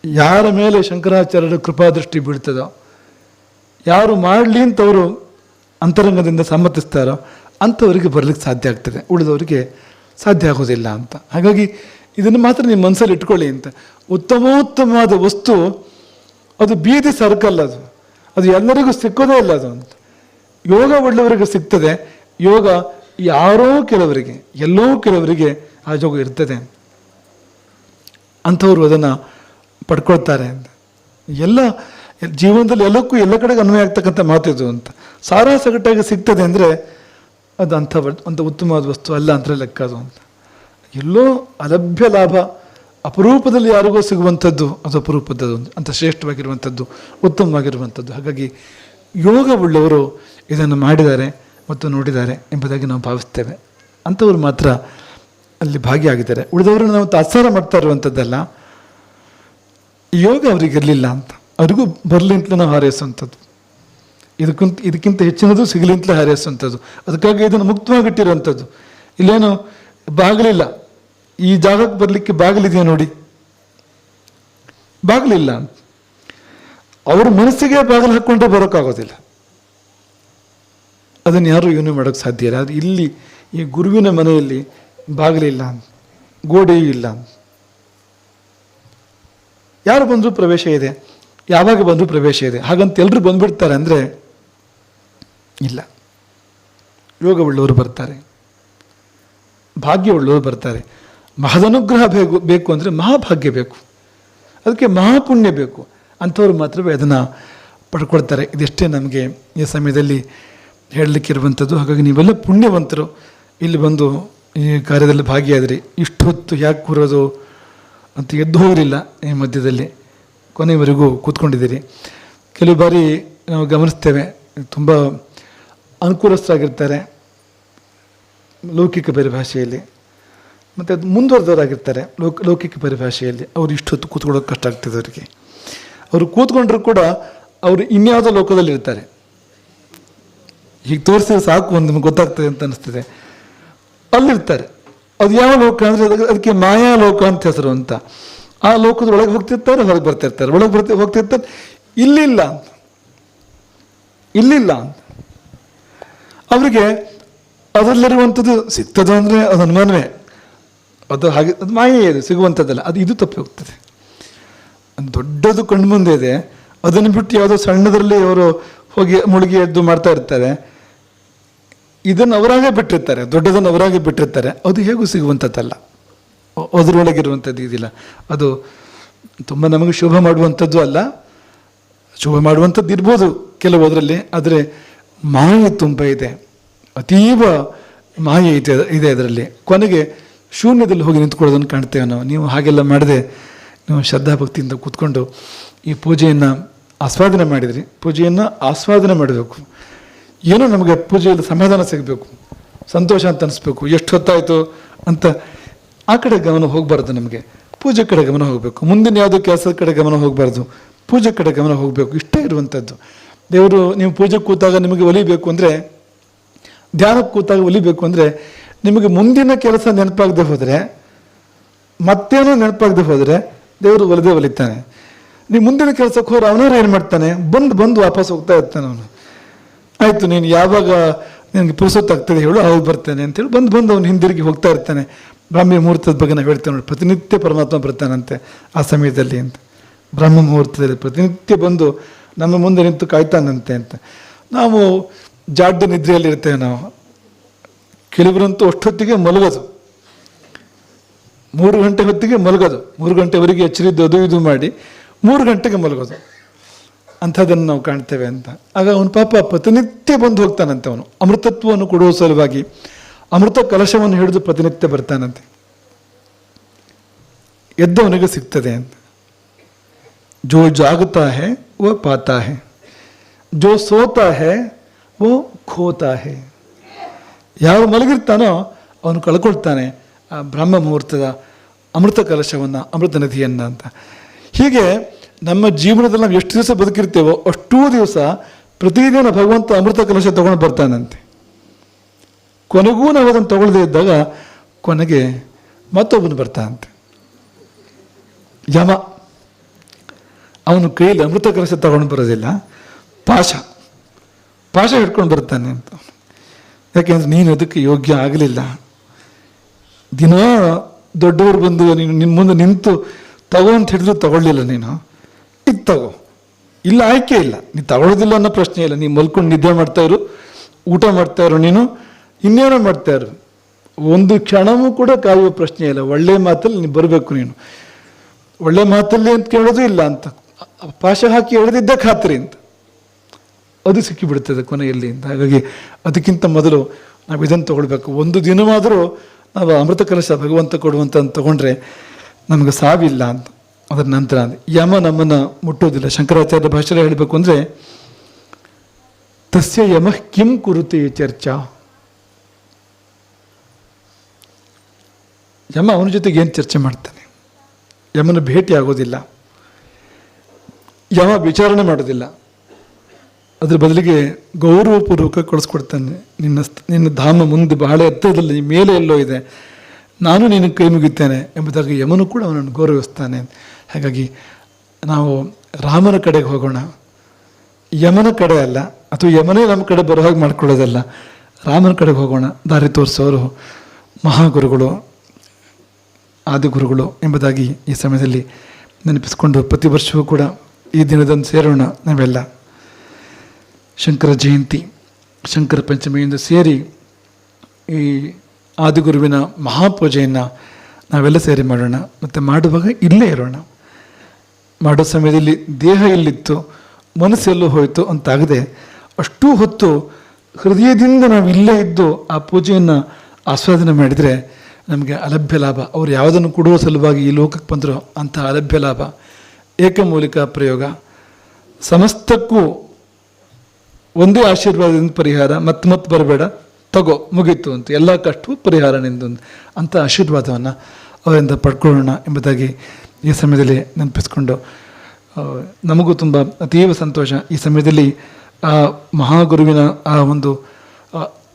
ಯಾರ ಮೇಲೆ ಶಂಕರಾಚಾರ್ಯರ ಕೃಪಾದೃಷ್ಟಿ ಬೀಳ್ತದೋ, ಯಾರು ಮಾಡಲಿ ಅಂತವರು ಅಂತರಂಗದಿಂದ ಸಮ್ಮತಿಸ್ತಾರೋ ಅಂಥವರಿಗೆ ಬರಲಿಕ್ಕೆ ಸಾಧ್ಯ ಆಗ್ತದೆ, ಉಳಿದವರಿಗೆ ಸಾಧ್ಯ ಆಗೋದಿಲ್ಲ ಅಂತ. ಹಾಗಾಗಿ ಇದನ್ನು ಮಾತ್ರ ನಿಮ್ಮ ಮನಸ್ಸಲ್ಲಿ ಇಟ್ಕೊಳ್ಳಿ ಅಂತ. ಉತ್ತಮೋತ್ತಮವಾದ ವಸ್ತು ಅದು ಬೀದಿ ಸರ್ಕಲ್, ಅದು ಎಲ್ಲರಿಗೂ ಸಿಕ್ಕೋದೇ ಇಲ್ಲ ಅದು ಅಂತ. ಯೋಗ ಒಳ್ಳೆಯವರಿಗೆ ಸಿಗ್ತದೆ, ಯೋಗ ಯಾರೋ ಕೆಲವರಿಗೆ, ಎಲ್ಲೋ ಕೆಲವರಿಗೆ ಆ ಯೋಗ ಇರ್ತದೆ, ಅಂಥವ್ರು ಅದನ್ನು ಪಡ್ಕೊಳ್ತಾರೆ ಅಂತ. ಎಲ್ಲ ಜೀವನದಲ್ಲಿ ಎಲ್ಲಕ್ಕೂ ಎಲ್ಲ ಕಡೆಗೆ ಅನ್ವಯ ಆಗ್ತಕ್ಕಂಥ ಮಾತಿದು ಅಂತ. ಸಾರಾ ಸಗಟಾಗಿ ಸಿಗ್ತದೆ ಅಂದರೆ ಅದು ಅಂಥ ಉತ್ತಮವಾದ ವಸ್ತು ಅಲ್ಲ ಅಂತ ಲೆಕ್ಕ ಅದು ಅಂತ. ಎಲ್ಲೋ ಅಲಭ್ಯ ಲಾಭ, ಅಪರೂಪದಲ್ಲಿ ಯಾರಿಗೋ ಸಿಗುವಂಥದ್ದು ಅದು ಅಪರೂಪದ್ದು, ಅಂಥ ಶ್ರೇಷ್ಠವಾಗಿರುವಂಥದ್ದು, ಉತ್ತಮವಾಗಿರುವಂಥದ್ದು. ಹಾಗಾಗಿ ಯೋಗವುಳ್ಳವರು ಇದನ್ನು ಮಾಡಿದ್ದಾರೆ ಮತ್ತು ನೋಡಿದ್ದಾರೆ ಎಂಬುದಾಗಿ ನಾವು ಭಾವಿಸ್ತೇವೆ. ಅಂಥವ್ರು ಮಾತ್ರ ಅಲ್ಲಿ ಭಾಗಿಯಾಗಿದ್ದಾರೆ. ಉಳಿದವರನ್ನು ನಾವು ತಾತ್ಸಾರ ಮಾಡ್ತಾ ಇರುವಂಥದ್ದಲ್ಲ. ಯೋಗ ಅವರಿಗೆ ಇರಲಿಲ್ಲ ಅಂತ, ಅವ್ರಿಗೂ ಬರಲಿ ಅಂತಲೇ ನಾವು ಹಾರೈಸುವಂಥದ್ದು, ಇದಕ್ಕಿಂತ ಹೆಚ್ಚಿನದು ಸಿಗಲಿ ಅಂತಲೇ ಹಾರೈಸುವಂಥದ್ದು. ಅದಕ್ಕಾಗಿ ಇದನ್ನು ಮುಕ್ತವಾಗಿಟ್ಟಿರುವಂಥದ್ದು. ಇಲ್ಲೇನು ಬಾಗಿಲಿಲ್ಲ, ಈ ಜಾಗಕ್ಕೆ ಬರಲಿಕ್ಕೆ ಬಾಗಿಲಿದೆಯಾ ನೋಡಿ, ಬಾಗಿಲಿಲ್ಲ ಅಂತ. ಅವ್ರ ಮನಸ್ಸಿಗೆ ಬಾಗಿಲು ಹಾಕ್ಕೊಂಡ್ರೆ ಬರೋಕ್ಕಾಗೋದಿಲ್ಲ, ಅದನ್ನು ಯಾರೂ ಏನೂ ಮಾಡೋಕ್ಕೆ ಸಾಧ್ಯ ಇಲ್ಲ. ಅದು ಇಲ್ಲಿ ಈ ಗುರುವಿನ ಮನೆಯಲ್ಲಿ ಬಾಗಿಲಿಲ್ಲ ಅಂತ, ಗೋಡೆಯೂ ಇಲ್ಲ ಅಂತ. ಯಾರು ಬಂದರೂ ಪ್ರವೇಶ ಇದೆ, ಯಾವಾಗ ಬಂದರೂ ಪ್ರವೇಶ ಇದೆ, ಹಾಗಂತ ಎಲ್ಲರೂ ಬಂದುಬಿಡ್ತಾರೆ ಅಂದರೆ ಇಲ್ಲ. ಯೋಗವುಳ್ಳವರು ಬರ್ತಾರೆ, ಭಾಗ್ಯವುಳ್ಳವರು ಬರ್ತಾರೆ. ಮಹದನುಗ್ರಹ ಬೇಕು ಅಂದರೆ ಮಹಾಭಾಗ್ಯ ಬೇಕು, ಅದಕ್ಕೆ ಮಹಾಪುಣ್ಯ ಬೇಕು. ಅಂಥವ್ರು ಮಾತ್ರವೇ ಅದನ್ನು ಪಡ್ಕೊಳ್ತಾರೆ. ಇದೆಷ್ಟೇ ನಮಗೆ ಈ ಸಮಯದಲ್ಲಿ ಹೇಳಲಿಕ್ಕಿರುವಂಥದ್ದು. ಹಾಗಾಗಿ ನೀವೆಲ್ಲ ಪುಣ್ಯವಂತರು, ಇಲ್ಲಿ ಬಂದು ಈ ಕಾರ್ಯದಲ್ಲಿ ಭಾಗಿಯಾದ್ರಿ. ಇಷ್ಟು ಹೊತ್ತು ಯಾಕೆ ಕೂರೋದು ಅಂತ ಎದ್ದು ಹೋಗಲಿಲ್ಲ, ಈ ಮಧ್ಯದಲ್ಲಿ ಕೊನೆಯವರೆಗೂ ಕೂತ್ಕೊಂಡಿದ್ದೀರಿ. ಕೆಲವು ಬಾರಿ ನಾವು ಗಮನಿಸ್ತೇವೆ, ತುಂಬ ಅನುಕೂಲಸ್ಥರಾಗಿರ್ತಾರೆ ಲೌಕಿಕ ಪರಿಭಾಷೆಯಲ್ಲಿ, ಮತ್ತು ಅದು ಮುಂದುವರೆದವರಾಗಿರ್ತಾರೆ ಲೌಕಿಕ ಪರಿಭಾಷೆಯಲ್ಲಿ. ಅವರು ಇಷ್ಟೊತ್ತು ಕೂತ್ಕೊಳ್ಳೋಕೆ ಕಷ್ಟ ಆಗ್ತದೆ ಅವರಿಗೆ. ಅವರು ಕೂತ್ಕೊಂಡ್ರೂ ಕೂಡ ಅವರು ಇನ್ಯಾವುದೋ ಲೋಕದಲ್ಲಿ ಇರ್ತಾರೆ. ಹೀಗೆ ತೋರಿಸಿದ್ರೆ ಸಾಕು, ಒಂದು ನಿಮ್ಗೆ ಗೊತ್ತಾಗ್ತದೆ ಅಂತ ಅನಿಸ್ತದೆ. ಅಲ್ಲಿರ್ತಾರೆ. ಅದು ಯಾವ ಲೋಕ ಅಂದರೆ ಅದಕ್ಕೆ ಮಾಯಾ ಲೋಕ ಅಂತ ಹೆಸರು ಅಂತ. ಆ ಲೋಕದ ಒಳಗೆ ಹೋಗ್ತಿರ್ತಾರೆ, ಹೊರಗೆ ಬರ್ತಿರ್ತಾರೆ, ಒಳಗೆ ಹೋಗ್ತಿರ್ತಾರೆ. ಇಲ್ಲಿಲ್ಲ ಅಂತ, ಇಲ್ಲಿಲ್ಲ ಅಂತ ಅವರಿಗೆ ಅದರಲ್ಲಿರುವಂಥದ್ದು ಸಿಗ್ತದೆ ಅಂದರೆ ಅದು ಅನುಮಾನವೇ. ಅದು ಹಾಗೆ, ಅದು ಮಾಯೆ ಇದೆ, ಸಿಗುವಂಥದ್ದಲ್ಲ. ಅದು ಇದು ತಪ್ಪಿ ಹೋಗ್ತದೆ. ದೊಡ್ಡದು ಕಣ್ಣು ಮುಂದೆ ಇದೆ, ಅದನ್ನು ಬಿಟ್ಟು ಯಾವುದೋ ಸಣ್ಣದರಲ್ಲಿ ಅವರು ಹೋಗಿ ಮುಳುಗಿ ಎದ್ದು ಮಾಡ್ತಾ ಇರ್ತಾರೆ. ಇದನ್ನು ಅವರಾಗೇ ಬಿಟ್ಟಿರ್ತಾರೆ, ದೊಡ್ಡದನ್ನು ಅವರಾಗೇ ಬಿಟ್ಟಿರ್ತಾರೆ. ಅದು ಹೇಗೂ ಸಿಗುವಂಥದ್ದಲ್ಲ, ಅದರೊಳಗಿರುವಂಥದ್ದು ಇದಿಲ್ಲ. ಅದು ತುಂಬ ನಮಗೆ ಶುಭ ಮಾಡುವಂಥದ್ದು ಅಲ್ಲ. ಶುಭ ಮಾಡುವಂಥದ್ದು ಇರ್ಬೋದು ಕೆಲವೊಂದರಲ್ಲಿ, ಆದರೆ ಮಾಯೆ ತುಂಬ ಇದೆ, ಅತೀವ ಮಾಯೆ ಇದೆ ಅದರಲ್ಲಿ. ಕೊನೆಗೆ ಶೂನ್ಯದಲ್ಲಿ ಹೋಗಿ ನಿಂತ್ಕೊಳ್ಳೋದನ್ನು ಕಾಣ್ತೇವೆ ನಾವು. ನೀವು ಹಾಗೆಲ್ಲ ಮಾಡದೆ ನೀವು ಶ್ರದ್ಧಾಭಕ್ತಿಯಿಂದ ಕೂತ್ಕೊಂಡು ಈ ಪೂಜೆಯನ್ನು ಆಸ್ವಾದನೆ ಮಾಡಿದ್ರಿ. ಪೂಜೆಯನ್ನು ಆಸ್ವಾದನೆ ಮಾಡಬೇಕು. ಏನೋ ನಮಗೆ ಪೂಜೆಯಲ್ಲಿ ಸಮಾಧಾನ ಸಿಗಬೇಕು, ಸಂತೋಷ ಅಂತ ಅನಿಸ್ಬೇಕು. ಎಷ್ಟು ಹೊತ್ತಾಯಿತು ಅಂತ ಆ ಕಡೆ ಗಮನ ಹೋಗಬಾರ್ದು. ನಮಗೆ ಪೂಜೆ ಕಡೆ ಗಮನ ಹೋಗಬೇಕು. ಮುಂದಿನ ಯಾವುದೋ ಕೆಲಸದ ಕಡೆ ಗಮನ ಹೋಗಬಾರ್ದು, ಪೂಜೆ ಕಡೆ ಗಮನ ಹೋಗಬೇಕು. ಇಷ್ಟೇ ಇರುವಂಥದ್ದು. ದೇವರು ನೀವು ಪೂಜೆ ಕೂತಾಗ ನಿಮಗೆ ಒಲಿಬೇಕು ಅಂದರೆ, ಧ್ಯಾನಕ್ಕೆ ಕೂತಾಗ ಒಲಿಬೇಕು ಅಂದರೆ, ನಿಮಗೆ ಮುಂದಿನ ಕೆಲಸ ನೆನಪಾಗದೆ ಹೋದರೆ, ಮತ್ತೇನೋ ನೆನಪಾಗದೆ ಹೋದರೆ ದೇವರು ಒಲಿದೇ ಒಲಿತಾನೆ. ನೀವು ಮುಂದಿನ ಕೆಲಸಕ್ಕೆ ಹೋದ್ರೆ ಅವನವ್ರು ಏನು ಮಾಡ್ತಾನೆ, ಬಂದು ವಾಪಸ್ ಹೋಗ್ತಾ ಇರ್ತಾನೆ ಅವನು. ಆಯಿತು, ನೀನು ಯಾವಾಗ ನಿನಗೆ ಪುರುಸೊತ್ತಾಗ್ತದೆ ಹೇಳು, ಅವಾಗ ಬರ್ತೇನೆ ಅಂತೇಳಿ ಬಂದು ಅವನು ಹಿಂದಿರುಗಿ ಹೋಗ್ತಾ ಇರ್ತಾನೆ. ಬ್ರಾಹ್ಮಿ ಮುಹೂರ್ತದ ಬಗ್ಗೆ ನಾವು ಹೇಳ್ತೇವೆ ನೋಡಿ, ಪ್ರತಿನಿತ್ಯ ಪರಮಾತ್ಮ ಬರ್ತಾನಂತೆ ಆ ಸಮಯದಲ್ಲಿ ಅಂತ. ಬ್ರಹ್ಮ ಮುಹೂರ್ತದಲ್ಲಿ ಪ್ರತಿನಿತ್ಯ ಬಂದು ನಮ್ಮ ಮುಂದೆ ನಿಂತು ಕಾಯ್ತಾನಂತೆ ಅಂತ. ನಾವು ಜಾಡ್ಯ ನಿದ್ರೆಯಲ್ಲಿ ಇರ್ತೇವೆ ನಾವು. ಕೆಲವರಂತೂ ಅಷ್ಟೊತ್ತಿಗೆ ಮಲಗೋದು, 3 ಗಂಟೆ ಹೊತ್ತಿಗೆ ಮಲಗೋದು, 3 ಗಂಟೆವರೆಗೆ ಎಚ್ಚರಿದ್ದು ಅದು ಇದು ಮಾಡಿ 3 ಗಂಟೆಗೆ ಮಲಗೋದು. ಅಂಥದ್ದನ್ನು ನಾವು ಕಾಣ್ತೇವೆ ಅಂತ. ಆಗ ಅವನು ಪಾಪ ಪ್ರತಿನಿತ್ಯ ಬಂದು ಹೋಗ್ತಾನಂತೆ. ಅವನು ಅಮೃತತ್ವವನ್ನು ಕೊಡುವ ಸಲುವಾಗಿ ಅಮೃತ ಕಲಶವನ್ನು ಹಿಡಿದು ಪ್ರತಿನಿತ್ಯ ಬರ್ತಾನಂತೆ. ಎದ್ದವನಿಗೆ ಸಿಗ್ತದೆ ಅಂತ. ಜೋ ಜಾಗತಾ ಹೇ ವೋ ಪಾತಾ ಹೇ, ಜೋ ಸೋತಾ ಹೇ ವೋ ಖೋತಾ ಹೇ. ಯಾವ ಮಲಗಿರ್ತಾನೋ ಅವನು ಕಳ್ಕೊಳ್ತಾನೆ ಆ ಬ್ರಹ್ಮ ಮುಹೂರ್ತದ ಅಮೃತ ಕಲಶವನ್ನು, ಅಮೃತ ನದಿಯನ್ನು ಅಂತ. ಹೀಗೆ ನಮ್ಮ ಜೀವನದಲ್ಲಿ ನಾವು ಎಷ್ಟು ದಿವಸ ಬದುಕಿರ್ತೇವೋ ಅಷ್ಟೂ ದಿವಸ ಪ್ರತಿದಿನ ಭಗವಂತ ಅಮೃತ ಕಲಶ ತಗೊಂಡು ಬರ್ತಾನಂತೆ. ಕೊನೆಗೂ ನಾವು ಅದನ್ನು ತಗೊಳ್ಳದೇ ಇದ್ದಾಗ ಕೊನೆಗೆ ಮತ್ತೊಬ್ಬನು ಬರ್ತಾನಂತೆ, ಯಮ. ಅವನು ಕೈಯಲ್ಲಿ ಅಮೃತ ಕಲಶ ತಗೊಂಡು ಬರೋದಿಲ್ಲ, ಪಾಶ ಹಿಡ್ಕೊಂಡು ಬರ್ತಾನೆ ಅಂತ. ಯಾಕೆಂದ್ರೆ ನೀನು ಅದಕ್ಕೆ ಯೋಗ್ಯ ಆಗಲಿಲ್ಲ. ದಿನ ದೊಡ್ಡವರು ಬಂದು ನಿನ್ನ ಮುಂದೆ ನಿಂತು ತಗೋ ಅಂತ ಹಿಡಿದ್ರು ತಗೊಳ್ಳಿಲ್ಲ ನೀನು, ಇದು ತಗೋ, ಇಲ್ಲ ಆಯ್ಕೆ ಇಲ್ಲ, ನೀನು ತಗೊಳ್ಳೋದಿಲ್ಲ ಅನ್ನೋ ಪ್ರಶ್ನೆ ಇಲ್ಲ. ನೀನು ಮಲ್ಕೊಂಡು ನಿದ್ದೆ ಮಾಡ್ತಾಯಿರು, ಊಟ ಮಾಡ್ತಾಯಿರು, ನೀನು ಇನ್ನೇನೋ ಮಾಡ್ತಾಯಿರು, ಒಂದು ಕ್ಷಣವೂ ಕೂಡ ಕಾಯುವ ಪ್ರಶ್ನೆ ಇಲ್ಲ. ಒಳ್ಳೆ ಮಾತಲ್ಲಿ ನೀನು ಬರಬೇಕು, ನೀನು ಒಳ್ಳೆ ಮಾತಲ್ಲಿ ಅಂತ ಕೇಳೋದು ಇಲ್ಲ ಅಂತ ಪಾಶ ಹಾಕಿ ಎಳೆದಿದ್ದ ಖಾತ್ರಿ ಅಂತ ಅದು ಸಿಕ್ಕಿಬಿಡ್ತದೆ ಕೊನೆಯಲ್ಲಿ ಅಂತ. ಹಾಗಾಗಿ ಅದಕ್ಕಿಂತ ಮೊದಲು ನಾವು ಇದನ್ನು ತಗೊಳ್ಬೇಕು. ಒಂದು ದಿನವಾದರೂ ನಾವು ಅಮೃತ ಕಲಶ ಭಗವಂತ ಕೊಡುವಂತ ತಗೊಂಡ್ರೆ ನಮಗೆ ಸಾವಿಲ್ಲ ಅಂತ. ಅದರ ನಂತರ ಯಮ ನಮ್ಮನ್ನು ಮುಟ್ಟೋದಿಲ್ಲ. ಶಂಕರಾಚಾರ್ಯ ಭಾಷೆ ಹೇಳಬೇಕು ಅಂದರೆ ತಸ್ಯ ಯಮ ಕಿಂ ಕುರುತೆ ಚರ್ಚಾ. ಯಮ ಅವನ ಜೊತೆಗೆ ಏನು ಚರ್ಚೆ ಮಾಡ್ತಾನೆ? ಯಮನ ಭೇಟಿ ಆಗೋದಿಲ್ಲ, ಯಮ ವಿಚಾರಣೆ ಮಾಡೋದಿಲ್ಲ. ಅದ್ರ ಬದಲಿಗೆ ಗೌರವಪೂರ್ವಕ ಕಳಿಸ್ಕೊಡ್ತಾನೆ. ನಿನ್ನ ಧಾಮ ಮುಂದೆ ಬಹಳ ಎತ್ತರದಲ್ಲಿ ಮೇಲೆ ಎಲ್ಲೋ ಇದೆ, ನಾನು ನಿನಗೆ ಕೈ ಮುಗಿತೇನೆ ಎಂಬುದಾಗಿ ಯಮನು ಕೂಡ ಅವನನ್ನು ಗೌರವಿಸ್ತಾನೆ. ಹಾಗಾಗಿ ನಾವು ರಾಮನ ಕಡೆಗೆ ಹೋಗೋಣ, ಯಮನ ಕಡೆ ಅಲ್ಲ, ಅಥವಾ ಯಮನೇ ನಮ್ಮ ಕಡೆ ಬರೋ ಹಾಗೆ ಮಾಡ್ಕೊಳ್ಳೋದಲ್ಲ, ರಾಮನ ಕಡೆಗೆ ಹೋಗೋಣ. ದಾರಿ ತೋರಿಸೋರು ಮಹಾಗುರುಗಳು, ಆದಿಗುರುಗಳು ಎಂಬುದಾಗಿ ಈ ಸಮಯದಲ್ಲಿ ನೆನಪಿಸ್ಕೊಂಡು ಪ್ರತಿ ವರ್ಷವೂ ಕೂಡ ಈ ದಿನದಂದು ಸೇರೋಣ. ನಾವೆಲ್ಲ ಶಂಕರ ಜಯಂತಿ, ಶಂಕರ ಪಂಚಮಿಯಿಂದ ಸೇರಿ ಈ ಆದಿಗುರುವಿನ ಮಹಾಪೂಜೆಯನ್ನು ನಾವೆಲ್ಲ ಸೇರಿ ಮಾಡೋಣ. ಮತ್ತು ಮಾಡುವಾಗ ಇಲ್ಲೇ ಇರೋಣ. ಮಾಡೋ ಸಮಯದಲ್ಲಿ ದೇಹ ಎಲ್ಲಿತ್ತು, ಮನಸ್ಸೆಲ್ಲೂ ಹೋಯಿತು ಅಂತಾಗದೆ ಅಷ್ಟೂ ಹೊತ್ತು ಹೃದಯದಿಂದ ನಾವು ಇಲ್ಲೇ ಇದ್ದು ಆ ಪೂಜೆಯನ್ನು ಆಸ್ವಾದನೆ ಮಾಡಿದರೆ ನಮಗೆ ಅಲಭ್ಯ ಲಾಭ. ಅವರು ಯಾವುದನ್ನು ಕೊಡುವ ಸಲುವಾಗಿ ಈ ಲೋಕಕ್ಕೆ ಬಂದರೋ ಅಂಥ ಅಲಭ್ಯ ಲಾಭ. ಏಕಮೂಲಿಕ ಪ್ರಯೋಗ, ಸಮಸ್ತಕ್ಕೂ ಒಂದೇ ಆಶೀರ್ವಾದದಿಂದ ಪರಿಹಾರ, ಮತ್ತೆ ಬರಬೇಡ, ತಗೋ, ಮುಗೀತು ಅಂತ, ಎಲ್ಲ ಕಷ್ಟವೂ ಪರಿಹಾರ ನಿಂದು ಅಂಥ ಆಶೀರ್ವಾದವನ್ನು ಅವರಿಂದ ಪಡ್ಕೊಳ್ಳೋಣ ಎಂಬುದಾಗಿ ಈ ಸಮಯದಲ್ಲಿ ನೆನಪಿಸ್ಕೊಂಡು ನಮಗೂ ತುಂಬ ಅತೀವ ಸಂತೋಷ. ಈ ಸಮಯದಲ್ಲಿ ಆ ಮಹಾಗುರುವಿನ ಆ ಒಂದು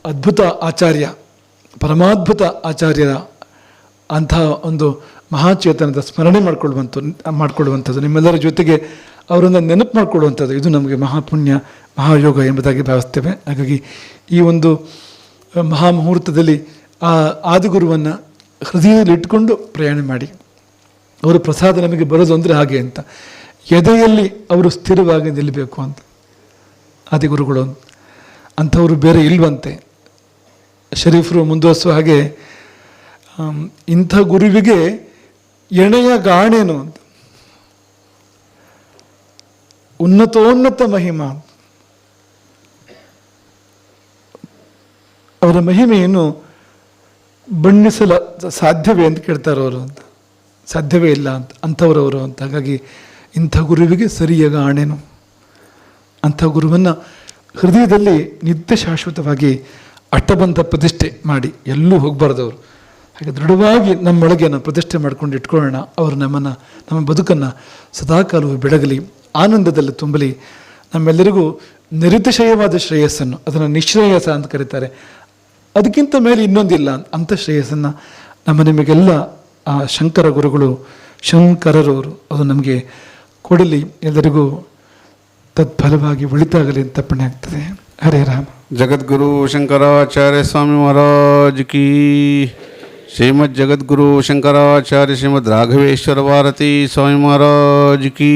ಅದ್ಭುತ ಆಚಾರ್ಯ, ಪರಮಾದ್ಭುತ ಆಚಾರ್ಯರ ಅಂಥ ಒಂದು ಮಹಾಚೇತನದ ಸ್ಮರಣೆ ಮಾಡಿಕೊಳ್ಳುವಂಥದ್ದು, ನಿಮ್ಮೆಲ್ಲರ ಜೊತೆಗೆ ಅವರನ್ನು ನೆನಪು ಮಾಡಿಕೊಳ್ಳುವಂಥದ್ದು, ಇದು ನಮಗೆ ಮಹಾಪುಣ್ಯ, ಮಹಾಯೋಗ ಎಂಬುದಾಗಿ ಭಾವಿಸ್ತೇವೆ. ಹಾಗಾಗಿ ಈ ಒಂದು ಮಹಾಮುಹೂರ್ತದಲ್ಲಿ ಆ ಆದಿಗುರುವನ್ನು ಹೃದಯದಲ್ಲಿ ಇಟ್ಕೊಂಡು ಪ್ರಯಾಣ ಮಾಡಿ. ಅವರ ಪ್ರಸಾದ ನಮಗೆ ಬರೋದು ಅಂದರೆ ಹಾಗೆ ಅಂತ, ಎದೆಯಲ್ಲಿ ಅವರು ಸ್ಥಿರವಾಗಿ ನಿಲ್ಲಬೇಕು ಅಂತ. ಆದಿಗುರುಗಳು ಅಂಥವರು ಬೇರೆ ಇಲ್ವಂತೆ. ಶರೀಫರು ಮುಂದುವರಿಸುವ ಹಾಗೆ ಇಂಥ ಗುರುವಿಗೆ ಎಣೆಯ ಗಾಣೇನು ಅಂತ, ಉನ್ನತೋನ್ನತ ಮಹಿಮಾ. ಅವರ ಮಹಿಮೆಯನ್ನು ಬಣ್ಣಿಸಲು ಸಾಧ್ಯವೇ ಅಂತ ಕೇಳ್ತಾರೆ ಅವರು ಅಂತ. ಸಾಧ್ಯವೇ ಇಲ್ಲ ಅಂತ ಅಂಥವರವರು ಅಂತ. ಹಾಗಾಗಿ ಇಂಥ ಗುರುವಿಗೆ ಸರಿಯಾಗ ಆಣೆನು. ಅಂಥ ಗುರುವನ್ನು ಹೃದಯದಲ್ಲಿ ನಿತ್ಯ ಶಾಶ್ವತವಾಗಿ ಅಟ್ಟಬಂಧ ಪ್ರತಿಷ್ಠೆ ಮಾಡಿ ಎಲ್ಲೂ ಹೋಗಬಾರ್ದವರು. ಹಾಗೆ ದೃಢವಾಗಿ ನಮ್ಮೊಳಗೆ ನಾವು ಪ್ರತಿಷ್ಠೆ ಮಾಡ್ಕೊಂಡು ಇಟ್ಕೊಳ್ಳೋಣ. ಅವರು ನಮ್ಮ ಬದುಕನ್ನು ಸದಾಕಾಲವೂ ಬೆಳಗಲಿ, ಆನಂದದಲ್ಲಿ ತುಂಬಲಿ. ನಮ್ಮೆಲ್ಲರಿಗೂ ನಿರತಿಶಯವಾದ ಶ್ರೇಯಸ್ಸನ್ನು, ಅದನ್ನು ನಿಶ್ರೇಯಸ ಅಂತ ಕರೀತಾರೆ, ಅದಕ್ಕಿಂತ ಮೇಲೆ ಇನ್ನೊಂದಿಲ್ಲ ಅಂಥ ಶ್ರೇಯಸ್ಸನ್ನು ನಿಮಗೆಲ್ಲ ಆ ಶಂಕರ ಗುರುಗಳು, ಶಂಕರರವರು ಅದು ನಮಗೆ ಕೊಡಲಿ. ಎಲ್ಲರಿಗೂ ತತ್ಫಲವಾಗಿ ಒಳಿತಾಗಲಿ ಅಂತ ತಪ್ಪಣೆ ಆಗ್ತದೆ. ಹರೇ ರಾಮ. ಜಗದ್ಗುರು ಶಂಕರಾಚಾರ್ಯ ಸ್ವಾಮಿ ಮಹಾರಾಜ್ ಕಿ, ಶ್ರೀಮದ್ ಜಗದ್ಗುರು ಶಂಕರಾಚಾರ್ಯ ಶ್ರೀಮದ್ ರಾಘವೇಶ್ವರ ಭಾರತಿ ಸ್ವಾಮಿ ಮಹಾರಾಜ್ ಕಿ.